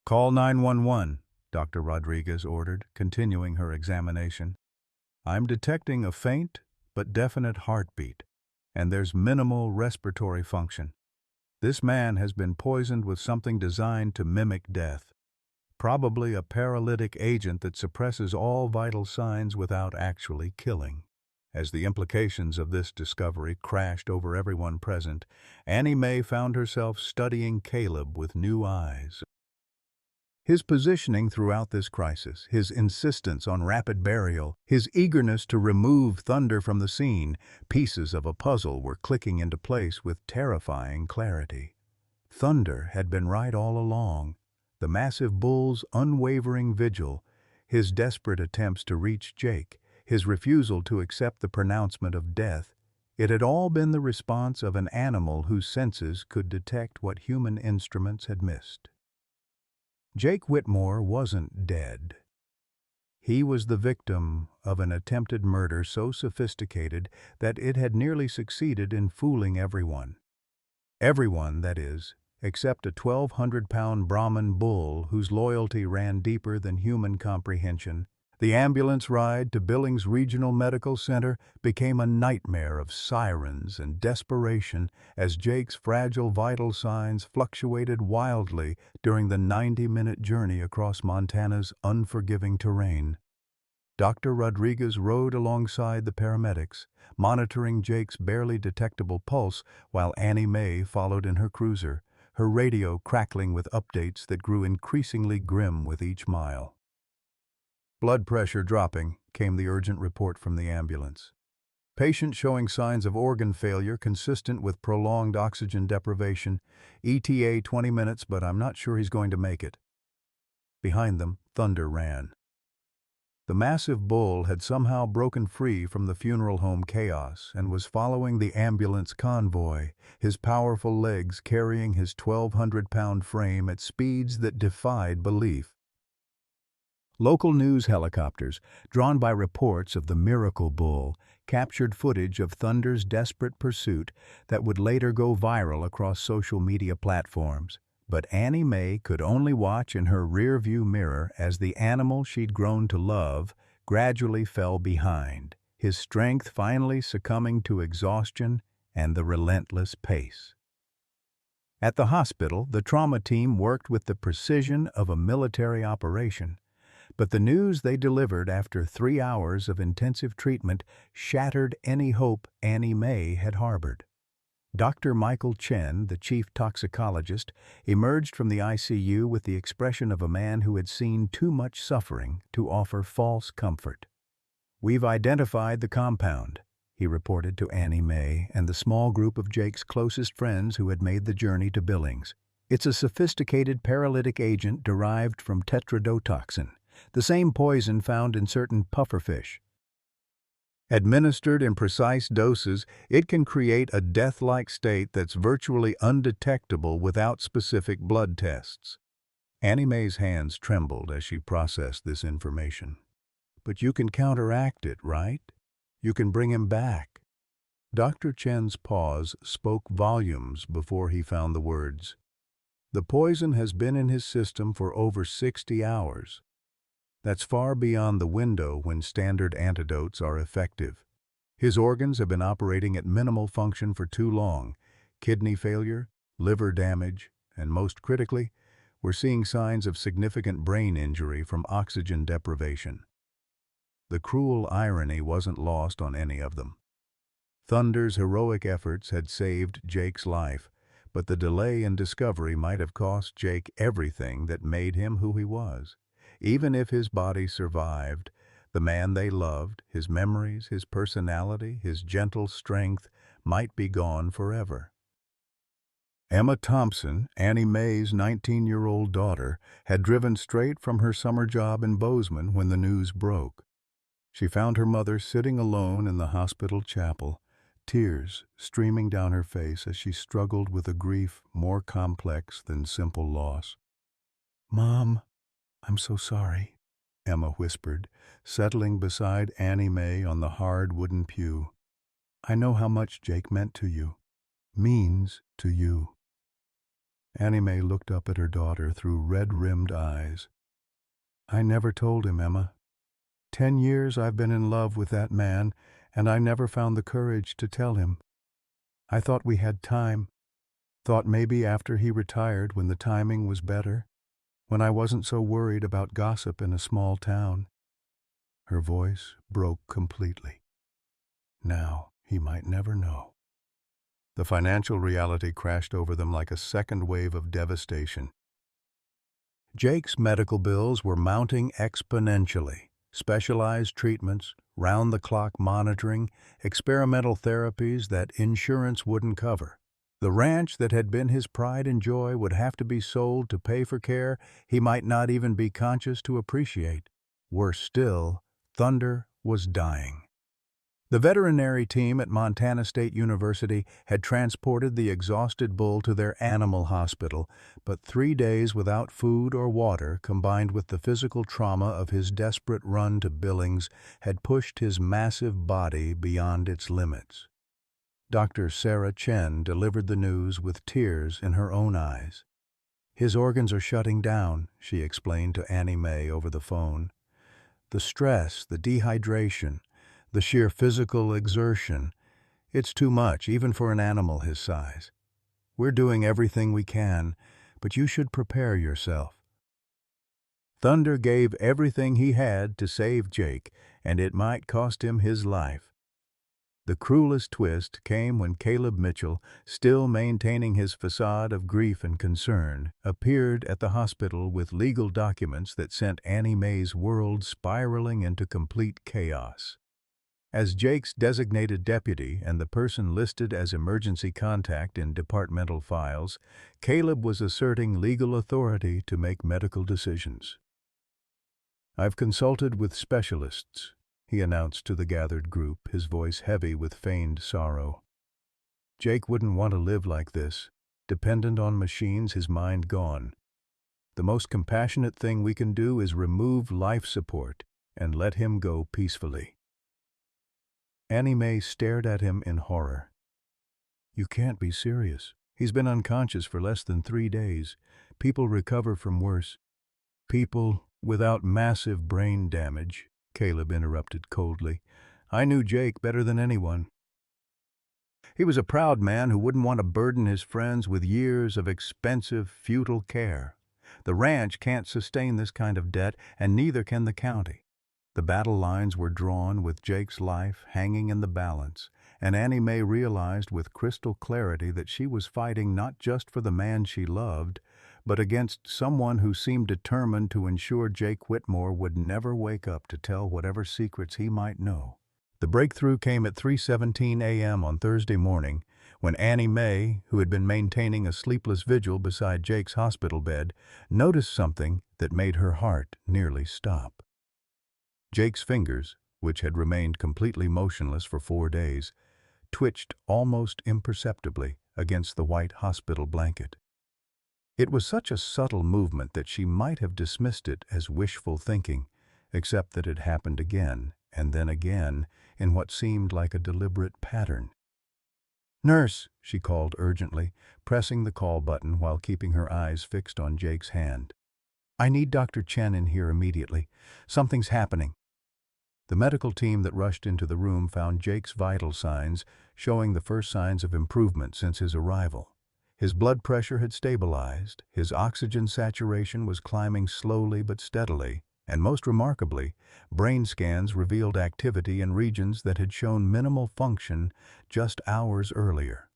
"Call 911, Dr. Rodriguez ordered, continuing her examination. "I'm detecting a faint but definite heartbeat, and there's minimal respiratory function. This man has been poisoned with something designed to mimic death, probably a paralytic agent that suppresses all vital signs without actually killing." As the implications of this discovery crashed over everyone present, Annie Mae found herself studying Caleb with new eyes. His positioning throughout this crisis, his insistence on rapid burial, his eagerness to remove Thunder from the scene, pieces of a puzzle were clicking into place with terrifying clarity. Thunder had been right all along. The massive bull's unwavering vigil, his desperate attempts to reach Jake, his refusal to accept the pronouncement of death, it had all been the response of an animal whose senses could detect what human instruments had missed. Jake Whitmore wasn't dead. He was the victim of an attempted murder so sophisticated that it had nearly succeeded in fooling everyone. Everyone, that is, except a 1,200-pound Brahman bull whose loyalty ran deeper than human comprehension. The ambulance ride to Billings Regional Medical Center became a nightmare of sirens and desperation as Jake's fragile vital signs fluctuated wildly during the 90-minute journey across Montana's unforgiving terrain. Dr. Rodriguez rode alongside the paramedics, monitoring Jake's barely detectable pulse while Annie Mae followed in her cruiser, her radio crackling with updates that grew increasingly grim with each mile. "Blood pressure dropping," came the urgent report from the ambulance. "Patient showing signs of organ failure consistent with prolonged oxygen deprivation. ETA 20 minutes, but I'm not sure he's going to make it." Behind them, Thunder ran. The massive bull had somehow broken free from the funeral home chaos and was following the ambulance convoy, his powerful legs carrying his 1,200-pound frame at speeds that defied belief. Local news helicopters, drawn by reports of the miracle bull, captured footage of Thunder's desperate pursuit that would later go viral across social media platforms. But Annie Mae could only watch in her rearview mirror as the animal she'd grown to love gradually fell behind, his strength finally succumbing to exhaustion and the relentless pace. At the hospital, the trauma team worked with the precision of a military operation. But the news they delivered after 3 hours of intensive treatment shattered any hope Annie Mae had harbored. Dr. Michael Chen, the chief toxicologist, emerged from the ICU with the expression of a man who had seen too much suffering to offer false comfort. "We've identified the compound," he reported to Annie Mae and the small group of Jake's closest friends who had made the journey to Billings. "It's a sophisticated paralytic agent derived from tetrodotoxin, the same poison found in certain pufferfish. Administered in precise doses, it can create a death-like state that's virtually undetectable without specific blood tests." Annie Mae's hands trembled as she processed this information. "But you can counteract it, right? You can bring him back." Dr. Chen's pause spoke volumes before he found the words. "The poison has been in his system for over 60 hours. That's far beyond the window when standard antidotes are effective. His organs have been operating at minimal function for too long. Kidney failure, liver damage, and most critically, we're seeing signs of significant brain injury from oxygen deprivation." The cruel irony wasn't lost on any of them. Thunder's heroic efforts had saved Jake's life, but the delay in discovery might have cost Jake everything that made him who he was. Even if his body survived, the man they loved, his memories, his personality, his gentle strength, might be gone forever. Emma Thompson, Annie Mae's 19-year-old daughter, had driven straight from her summer job in Bozeman when the news broke. She found her mother sitting alone in the hospital chapel, tears streaming down her face as she struggled with a grief more complex than simple loss. "Mom, I'm so sorry," Emma whispered, settling beside Annie Mae on the hard wooden pew. "I know how much Jake meant to you, means to you." Annie Mae looked up at her daughter through red-rimmed eyes. "I never told him, Emma. 10 years I've been in love with that man, and I never found the courage to tell him. I thought we had time, thought maybe after he retired when the timing was better, when I wasn't so worried about gossip in a small town." Her voice broke completely. Now he might never know. The financial reality crashed over them like a second wave of devastation. Jake's medical bills were mounting exponentially. Specialized treatments, round-the-clock monitoring, experimental therapies that insurance wouldn't cover. The ranch that had been his pride and joy would have to be sold to pay for care he might not even be conscious to appreciate. Worse still, Thunder was dying. The veterinary team at Montana State University had transported the exhausted bull to their animal hospital, but 3 days without food or water, combined with the physical trauma of his desperate run to Billings, had pushed his massive body beyond its limits. Dr. Sarah Chen delivered the news with tears in her own eyes. "His organs are shutting down," she explained to Annie Mae over the phone. "The stress, the dehydration, the sheer physical exertion. It's too much, even for an animal his size. We're doing everything we can, but you should prepare yourself." Thunder gave everything he had to save Jake, and it might cost him his life. The cruelest twist came when Caleb Mitchell, still maintaining his facade of grief and concern, appeared at the hospital with legal documents that sent Annie Mae's world spiraling into complete chaos. As Jake's designated deputy and the person listed as emergency contact in departmental files, Caleb was asserting legal authority to make medical decisions. "I've consulted with specialists," he announced to the gathered group, his voice heavy with feigned sorrow. "Jake wouldn't want to live like this, dependent on machines, his mind gone. The most compassionate thing we can do is remove life support and let him go peacefully." Annie Mae stared at him in horror. "You can't be serious. He's been unconscious for less than 3 days. People recover from worse." "People without massive brain damage," Caleb interrupted coldly. "I knew Jake better than anyone. He was a proud man who wouldn't want to burden his friends with years of expensive, futile care. The ranch can't sustain this kind of debt, and neither can the county." The battle lines were drawn with Jake's life hanging in the balance, and Annie Mae realized with crystal clarity that she was fighting not just for the man she loved, but against someone who seemed determined to ensure Jake Whitmore would never wake up to tell whatever secrets he might know. The breakthrough came at 3:17 a.m. on Thursday morning, when Annie Mae, who had been maintaining a sleepless vigil beside Jake's hospital bed, noticed something that made her heart nearly stop. Jake's fingers, which had remained completely motionless for 4 days, twitched almost imperceptibly against the white hospital blanket. It was such a subtle movement that she might have dismissed it as wishful thinking, except that it happened again, and then again, in what seemed like a deliberate pattern. "Nurse," she called urgently, pressing the call button while keeping her eyes fixed on Jake's hand. "I need Dr. Chen in here immediately. Something's happening." The medical team that rushed into the room found Jake's vital signs showing the first signs of improvement since his arrival. His blood pressure had stabilized, his oxygen saturation was climbing slowly but steadily, and most remarkably, brain scans revealed activity in regions that had shown minimal function just hours earlier.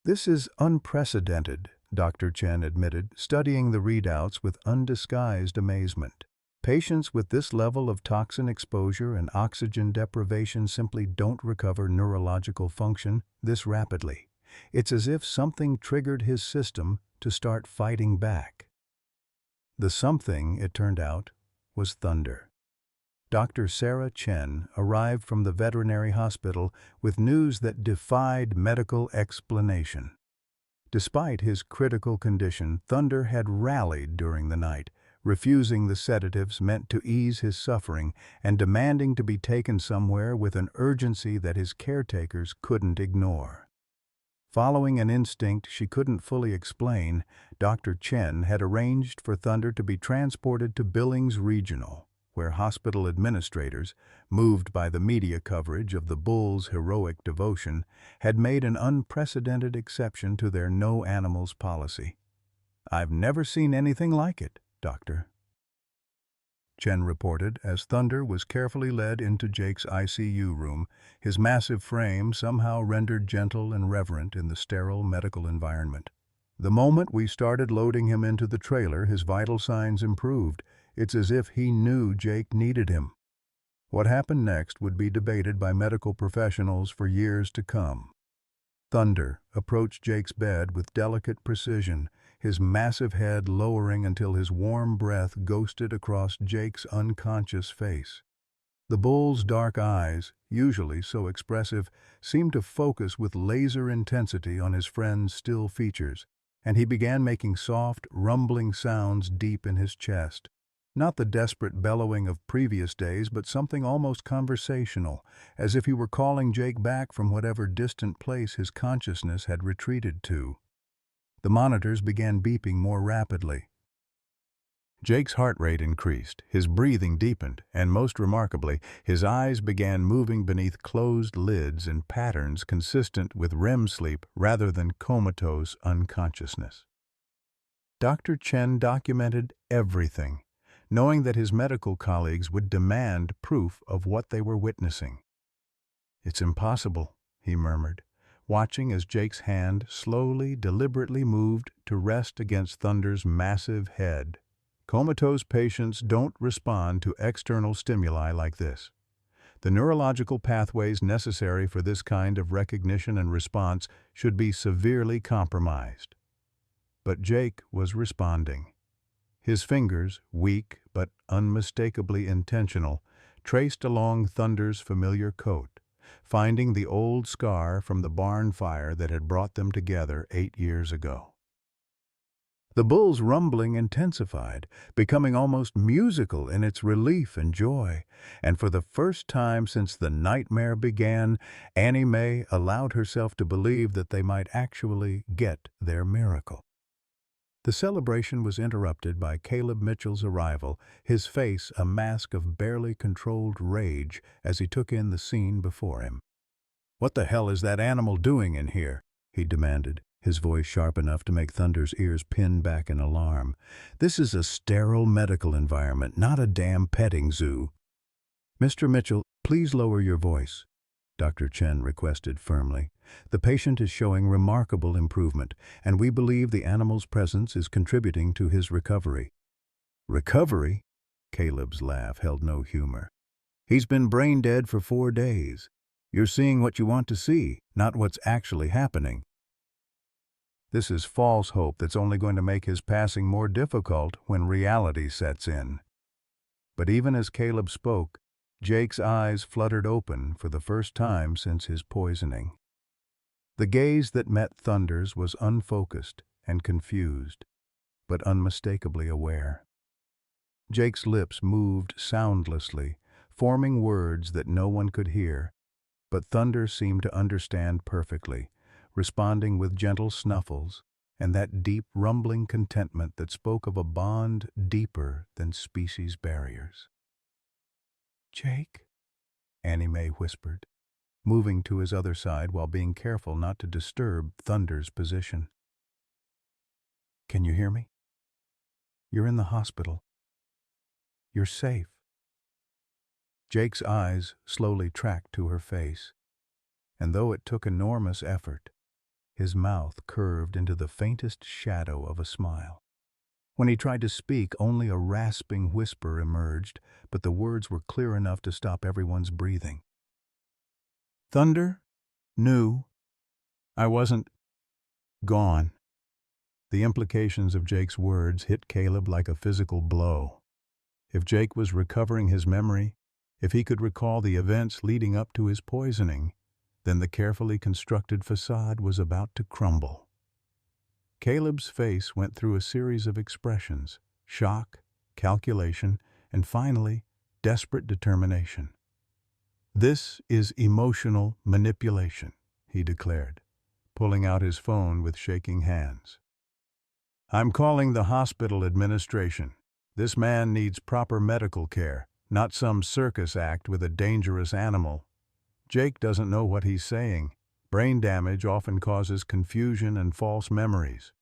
"This is unprecedented," Dr. Chen admitted, studying the readouts with undisguised amazement. "Patients with this level of toxin exposure and oxygen deprivation simply don't recover neurological function this rapidly. It's as if something triggered his system to start fighting back." The something, it turned out, was thunder. Dr. Sarah Chen arrived from the veterinary hospital with news that defied medical explanation. Despite his critical condition, Thunder had rallied during the night, refusing the sedatives meant to ease his suffering and demanding to be taken somewhere with an urgency that his caretakers couldn't ignore. Following an instinct she couldn't fully explain, Dr. Chen had arranged for Thunder to be transported to Billings Regional, where hospital administrators, moved by the media coverage of the bull's heroic devotion, had made an unprecedented exception to their no animals policy. "I've never seen anything like it, Doctor," Chen reported as Thunder was carefully led into Jake's ICU room, his massive frame somehow rendered gentle and reverent in the sterile medical environment. "The moment we started loading him into the trailer, his vital signs improved. It's as if he knew Jake needed him." What happened next would be debated by medical professionals for years to come. Thunder approached Jake's bed with delicate precision, his massive head lowering until his warm breath ghosted across Jake's unconscious face. The bull's dark eyes, usually so expressive, seemed to focus with laser intensity on his friend's still features, and he began making soft, rumbling sounds deep in his chest. Not the desperate bellowing of previous days, but something almost conversational, as if he were calling Jake back from whatever distant place his consciousness had retreated to. The monitors began beeping more rapidly. Jake's heart rate increased, his breathing deepened, and most remarkably, his eyes began moving beneath closed lids in patterns consistent with REM sleep rather than comatose unconsciousness. Dr. Chen documented everything, knowing that his medical colleagues would demand proof of what they were witnessing. "It's impossible," he murmured, watching as Jake's hand slowly, deliberately moved to rest against Thunder's massive head. "Comatose patients don't respond to external stimuli like this. The neurological pathways necessary for this kind of recognition and response should be severely compromised." But Jake was responding. His fingers, weak but unmistakably intentional, traced along Thunder's familiar coat, finding the old scar from the barn fire that had brought them together 8 years ago. The bull's rumbling intensified, becoming almost musical in its relief and joy, and for the first time since the nightmare began, Annie Mae allowed herself to believe that they might actually get their miracle. The celebration was interrupted by Caleb Mitchell's arrival, his face a mask of barely controlled rage as he took in the scene before him. "What the hell is that animal doing in here?" he demanded, his voice sharp enough to make Thunder's ears pin back in alarm. "This is a sterile medical environment, not a damn petting zoo." "Mr. Mitchell, please lower your voice," Dr. Chen requested firmly. "The patient is showing remarkable improvement, and we believe the animal's presence is contributing to his recovery." "Recovery?" Caleb's laugh held no humor. "He's been brain dead for 4 days. You're seeing what you want to see, not what's actually happening." This is false hope that's only going to make his passing more difficult when reality sets in. But even as Caleb spoke, Jake's eyes fluttered open for the first time since his poisoning. The gaze that met Thunder's was unfocused and confused, but unmistakably aware. Jake's lips moved soundlessly, forming words that no one could hear, but Thunder seemed to understand perfectly, responding with gentle snuffles and that deep rumbling contentment that spoke of a bond deeper than species barriers. "Jake?" Annie Mae whispered, moving to his other side while being careful not to disturb Thunder's position. "Can you hear me? You're in the hospital. You're safe." Jake's eyes slowly tracked to her face, and though it took enormous effort, his mouth curved into the faintest shadow of a smile. When he tried to speak, only a rasping whisper emerged, but the words were clear enough to stop everyone's breathing. "Thunder knew I wasn't gone." The implications of Jake's words hit Caleb like a physical blow. If Jake was recovering his memory, if he could recall the events leading up to his poisoning, then the carefully constructed facade was about to crumble. Caleb's face went through a series of expressions: shock, calculation, and finally, desperate determination. "This is emotional manipulation," he declared, pulling out his phone with shaking hands. "I'm calling the hospital administration. This man needs proper medical care, not some circus act with a dangerous animal. Jake doesn't know what he's saying. Brain damage often causes confusion and false memories."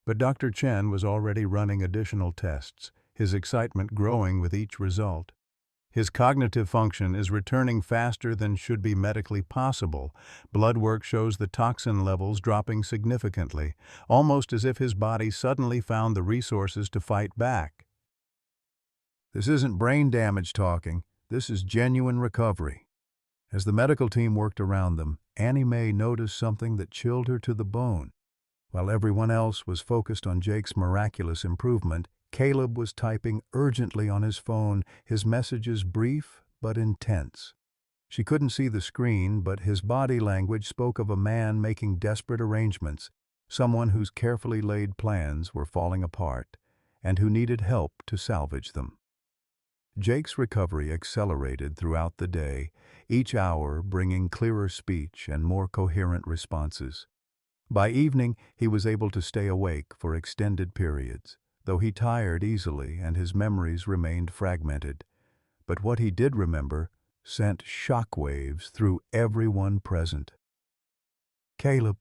But Dr. Chen was already running additional tests, his excitement growing with each result. "His cognitive function is returning faster than should be medically possible. Blood work shows the toxin levels dropping significantly, almost as if his body suddenly found the resources to fight back." This isn't brain damage talking. This is genuine recovery. As the medical team worked around them, Annie Mae noticed something that chilled her to the bone. While everyone else was focused on Jake's miraculous improvement, Caleb was typing urgently on his phone, his messages brief but intense. She couldn't see the screen, but his body language spoke of a man making desperate arrangements, someone whose carefully laid plans were falling apart, and who needed help to salvage them. Jake's recovery accelerated throughout the day, each hour bringing clearer speech and more coherent responses. By evening, he was able to stay awake for extended periods, though he tired easily and his memories remained fragmented. But what he did remember sent shockwaves through everyone present. "Caleb,"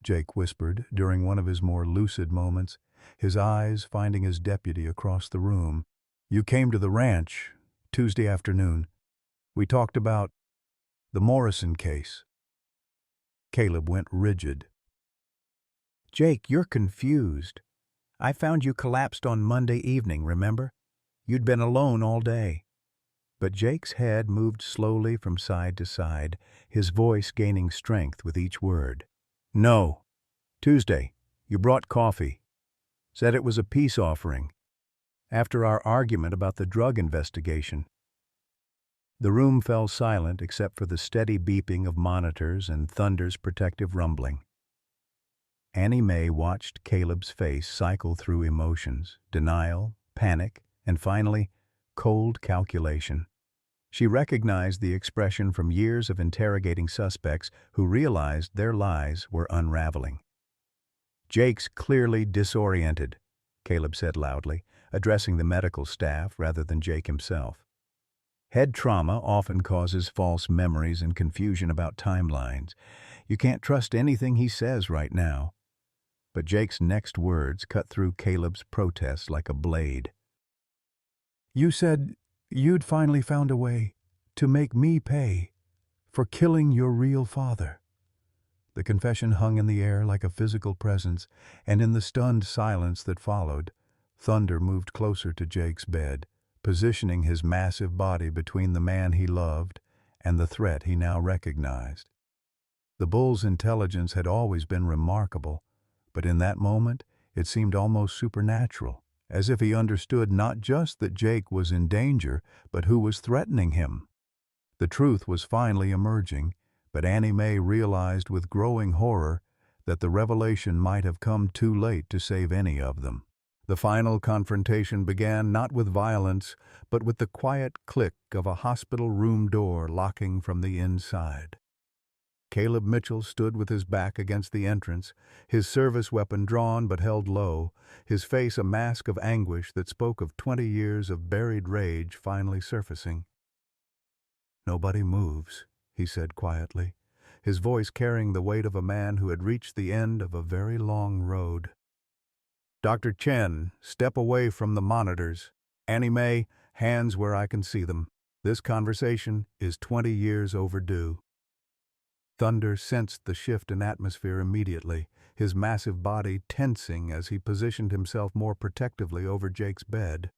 Jake whispered during one of his more lucid moments, his eyes finding his deputy across the room. "You came to the ranch Tuesday afternoon. We talked about the Morrison case." Caleb went rigid. "Jake, you're confused. I found you collapsed on Monday evening, remember? You'd been alone all day." But Jake's head moved slowly from side to side, his voice gaining strength with each word. "No. Tuesday, you brought coffee. Said it was a peace offering. After our argument about the drug investigation." The room fell silent except for the steady beeping of monitors and Thunder's protective rumbling. Annie Mae watched Caleb's face cycle through emotions: denial, panic, and finally, cold calculation. She recognized the expression from years of interrogating suspects who realized their lies were unraveling. "Jake's clearly disoriented," Caleb said loudly, addressing the medical staff rather than Jake himself. "Head trauma often causes false memories and confusion about timelines. You can't trust anything he says right now." But Jake's next words cut through Caleb's protest like a blade. "You said you'd finally found a way to make me pay for killing your real father." The confession hung in the air like a physical presence, and in the stunned silence that followed, Thunder moved closer to Jake's bed, positioning his massive body between the man he loved and the threat he now recognized. The bull's intelligence had always been remarkable, but in that moment it seemed almost supernatural, as if he understood not just that Jake was in danger, but who was threatening him. The truth was finally emerging, but Annie Mae realized with growing horror that the revelation might have come too late to save any of them. The final confrontation began not with violence, but with the quiet click of a hospital room door locking from the inside. Caleb Mitchell stood with his back against the entrance, his service weapon drawn but held low, his face a mask of anguish that spoke of 20 years of buried rage finally surfacing. "Nobody moves," he said quietly, his voice carrying the weight of a man who had reached the end of a very long road. "Dr. Chen, step away from the monitors. Annie Mae, Hands where I can see them. This conversation is 20 years overdue." Thunder sensed the shift in atmosphere immediately, his massive body tensing as he positioned himself more protectively over Jake's bed.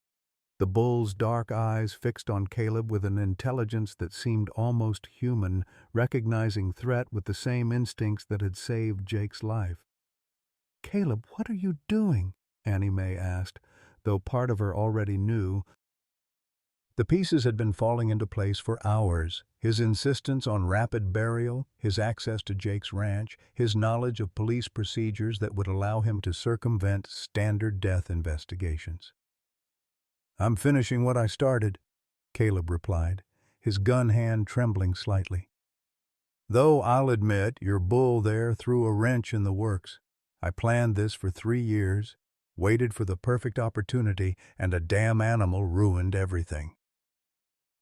The bull's dark eyes fixed on Caleb with an intelligence that seemed almost human, recognizing threat with the same instincts that had saved Jake's life. "Caleb, what are you doing?" Annie Mae asked, though part of her already knew. The pieces had been falling into place for hours. His insistence on rapid burial, his access to Jake's ranch, his knowledge of police procedures that would allow him to circumvent standard death investigations. "I'm finishing what I started," Caleb replied, his gun hand trembling slightly. "Though I'll admit your bull there threw a wrench in the works. I planned this for 3 years, waited for the perfect opportunity, and a damn animal ruined everything."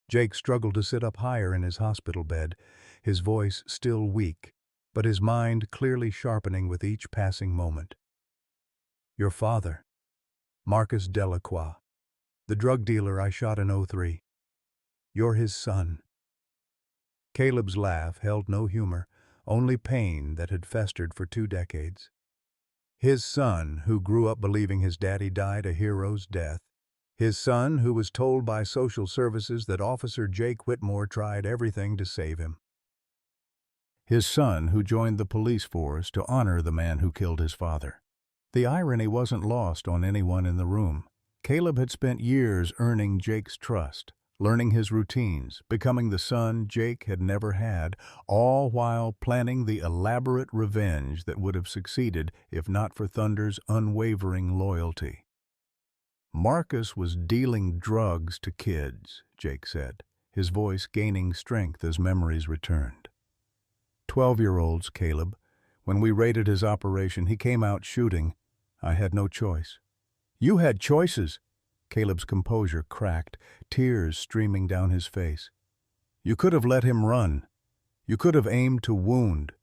Jake struggled to sit up higher in his hospital bed, his voice still weak, but his mind clearly sharpening with each passing moment. "Your father, Marcus Delacroix, the drug dealer I shot in '03. You're his son." Caleb's laugh held no humor, only pain that had festered for 2 decades. His son, who grew up believing his daddy died a hero's death. His son, who was told by social services that Officer Jake Whitmore tried everything to save him. His son, who joined the police force to honor the man who killed his father. The irony wasn't lost on anyone in the room. Caleb had spent years earning Jake's trust, learning his routines, becoming the son Jake had never had, all while planning the elaborate revenge that would have succeeded if not for Thunder's unwavering loyalty. "Marcus was dealing drugs to kids," Jake said, his voice gaining strength as memories returned. 12-year-olds, Caleb. When we raided his operation, he came out shooting. I had no choice." "You had choices." Caleb's composure cracked, tears streaming down his face. "You could have let him run. You could have aimed to wound.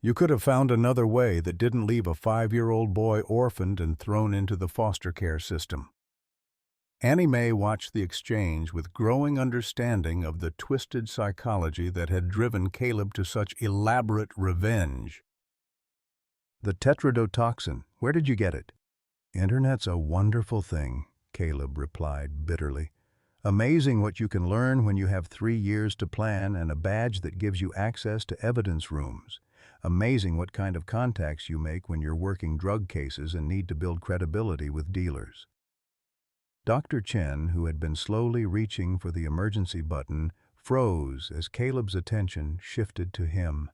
You could have found another way that didn't leave a 5-year-old boy orphaned and thrown into the foster care system." Annie Mae watched the exchange with growing understanding of the twisted psychology that had driven Caleb to such elaborate revenge. "The tetrodotoxin, where did you get it?" "Internet's a wonderful thing," Caleb replied bitterly. "Amazing what you can learn when you have 3 years to plan and a badge that gives you access to evidence rooms. Amazing what kind of contacts you make when you're working drug cases and need to build credibility with dealers." Dr. Chen, who had been slowly reaching for the emergency button, froze as Caleb's attention shifted to him.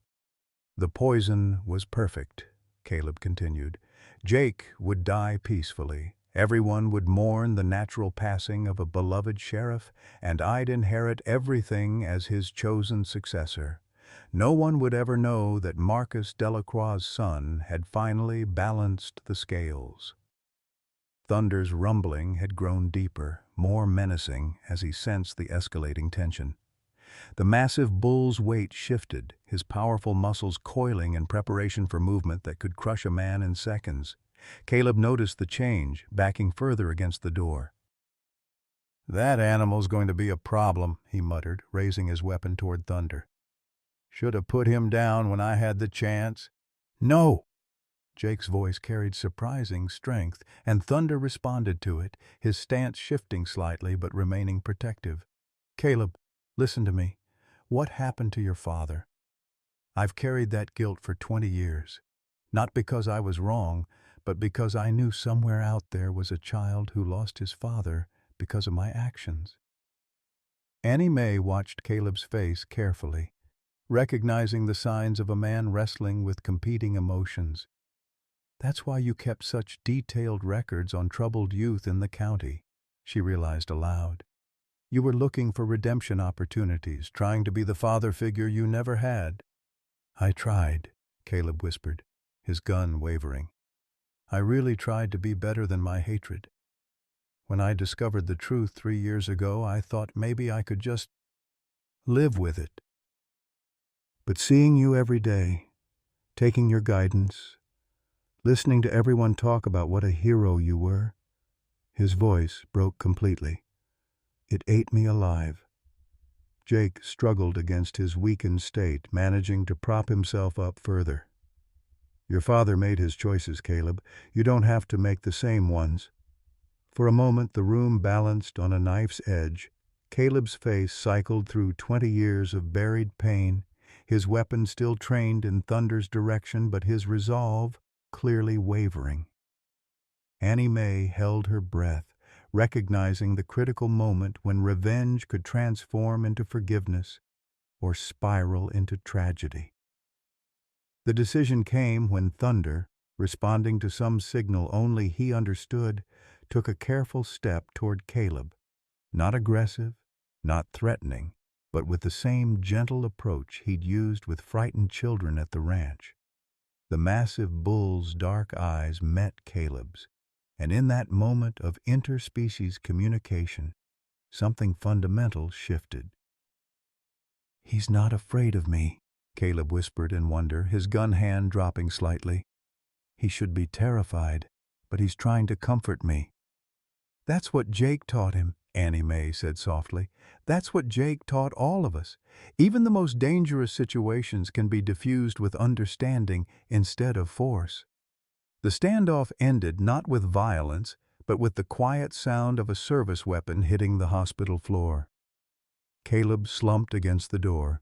"The poison was perfect," Caleb continued. "Jake would die peacefully. Everyone would mourn the natural passing of a beloved sheriff, and I'd inherit everything as his chosen successor. No one would ever know that Marcus Delacroix's son had finally balanced the scales." Thunder's rumbling had grown deeper, more menacing as he sensed the escalating tension. The massive bull's weight shifted, his powerful muscles coiling in preparation for movement that could crush a man in seconds. Caleb noticed the change, backing further against the door. "That animal's going to be a problem," he muttered, raising his weapon toward Thunder. "Should have put him down when I had the chance." "No!" Jake's voice carried surprising strength, and Thunder responded to it, his stance shifting slightly but remaining protective. "Caleb, listen to me. What happened to your father? I've carried that guilt for 20 years. Not because I was wrong, but because I knew somewhere out there was a child who lost his father because of my actions." Annie Mae watched Caleb's face carefully, recognizing the signs of a man wrestling with competing emotions. "That's why you kept such detailed records on troubled youth in the county," she realized aloud. "You were looking for redemption opportunities, trying to be the father figure you never had." "I tried," Caleb whispered, his gun wavering. "I really tried to be better than my hatred. When I discovered the truth 3 years ago, I thought maybe I could just live with it. But seeing you every day, taking your guidance, listening to everyone talk about what a hero you were," his voice broke completely. It ate me alive. Jake struggled against his weakened state, managing to prop himself up further. Your father made his choices, Caleb. You don't have to make the same ones. For a moment the room balanced on a knife's edge. Caleb's face cycled through 20 years of buried pain, his weapon still trained in Thunder's direction, but his resolve clearly wavering. Annie Mae held her breath, recognizing the critical moment when revenge could transform into forgiveness or spiral into tragedy. The decision came when Thunder, responding to some signal only he understood, took a careful step toward Caleb, not aggressive, not threatening, but with the same gentle approach he'd used with frightened children at the ranch. The massive bull's dark eyes met Caleb's, and in that moment of interspecies communication, something fundamental shifted. "He's not afraid of me," Caleb whispered in wonder, his gun hand dropping slightly. "He should be terrified, but he's trying to comfort me." "That's what Jake taught him," Annie Mae said softly. "That's what Jake taught all of us. Even the most dangerous situations can be diffused with understanding instead of force." The standoff ended not with violence, but with the quiet sound of a service weapon hitting the hospital floor. Caleb slumped against the door,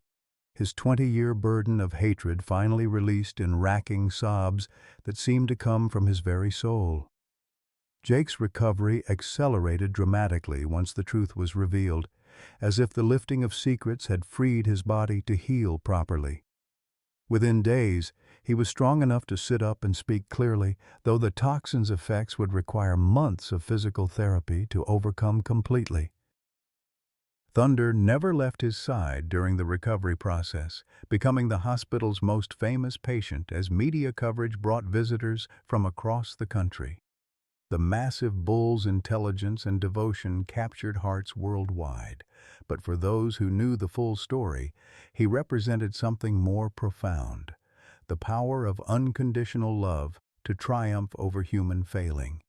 his 20-year burden of hatred finally released in racking sobs that seemed to come from his very soul. Jake's recovery accelerated dramatically once the truth was revealed, as if the lifting of secrets had freed his body to heal properly. Within days, he was strong enough to sit up and speak clearly, though the toxin's effects would require months of physical therapy to overcome completely. Thunder never left his side during the recovery process, becoming the hospital's most famous patient as media coverage brought visitors from across the country. The massive bull's intelligence and devotion captured hearts worldwide, but for those who knew the full story, he represented something more profound: the power of unconditional love to triumph over human failing.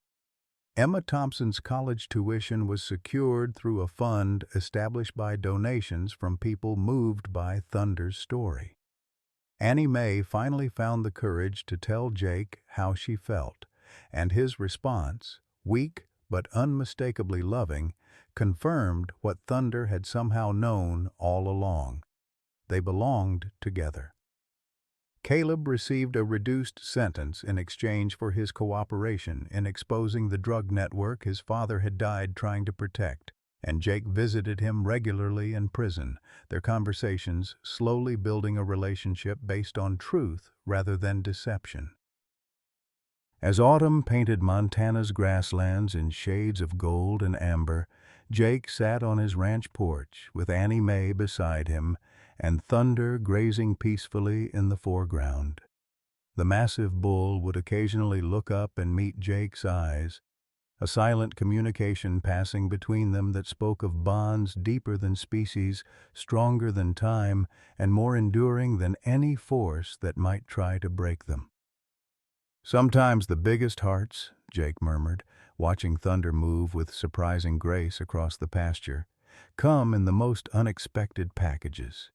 Emma Thompson's college tuition was secured through a fund established by donations from people moved by Thunder's story. Annie Mae finally found the courage to tell Jake how she felt, and his response, weak but unmistakably loving, confirmed what Thunder had somehow known all along. They belonged together. Caleb received a reduced sentence in exchange for his cooperation in exposing the drug network his father had died trying to protect, and Jake visited him regularly in prison, their conversations slowly building a relationship based on truth rather than deception. As autumn painted Montana's grasslands in shades of gold and amber, Jake sat on his ranch porch with Annie Mae beside him and Thunder grazing peacefully in the foreground. The massive bull would occasionally look up and meet Jake's eyes, a silent communication passing between them that spoke of bonds deeper than species, stronger than time, and more enduring than any force that might try to break them. "Sometimes the biggest hearts," Jake murmured, watching Thunder move with surprising grace across the pasture, "come in the most unexpected packages.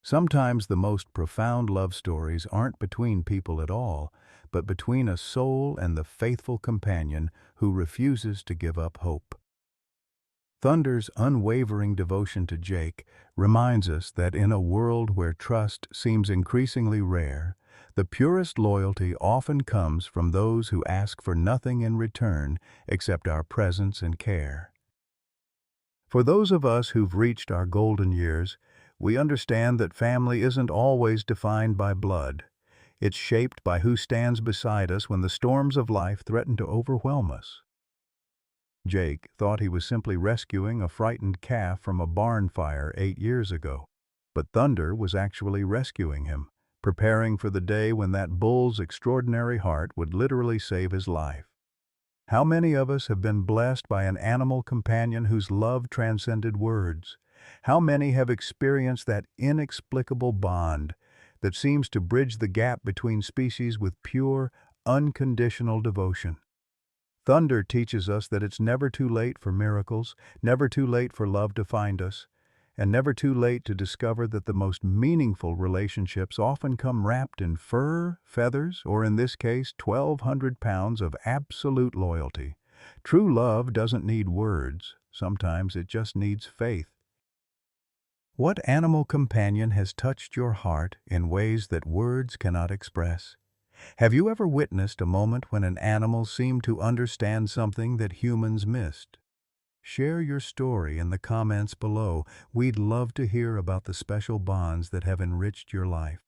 Sometimes the most profound love stories aren't between people at all, but between a soul and the faithful companion who refuses to give up hope." Thunder's unwavering devotion to Jake reminds us that in a world where trust seems increasingly rare, the purest loyalty often comes from those who ask for nothing in return except our presence and care. For those of us who've reached our golden years, we understand that family isn't always defined by blood. It's shaped by who stands beside us when the storms of life threaten to overwhelm us. Jake thought he was simply rescuing a frightened calf from a barn fire 8 years ago, but Thunder was actually rescuing him, preparing for the day when that bull's extraordinary heart would literally save his life. How many of us have been blessed by an animal companion whose love transcended words? How many have experienced that inexplicable bond that seems to bridge the gap between species with pure, unconditional devotion? Thunder teaches us that it's never too late for miracles, never too late for love to find us, and never too late to discover that the most meaningful relationships often come wrapped in fur, feathers, or in this case, 1,200 pounds of absolute loyalty. True love doesn't need words. Sometimes it just needs faith. What animal companion has touched your heart in ways that words cannot express? Have you ever witnessed a moment when an animal seemed to understand something that humans missed? Share your story in the comments below. We'd love to hear about the special bonds that have enriched your life.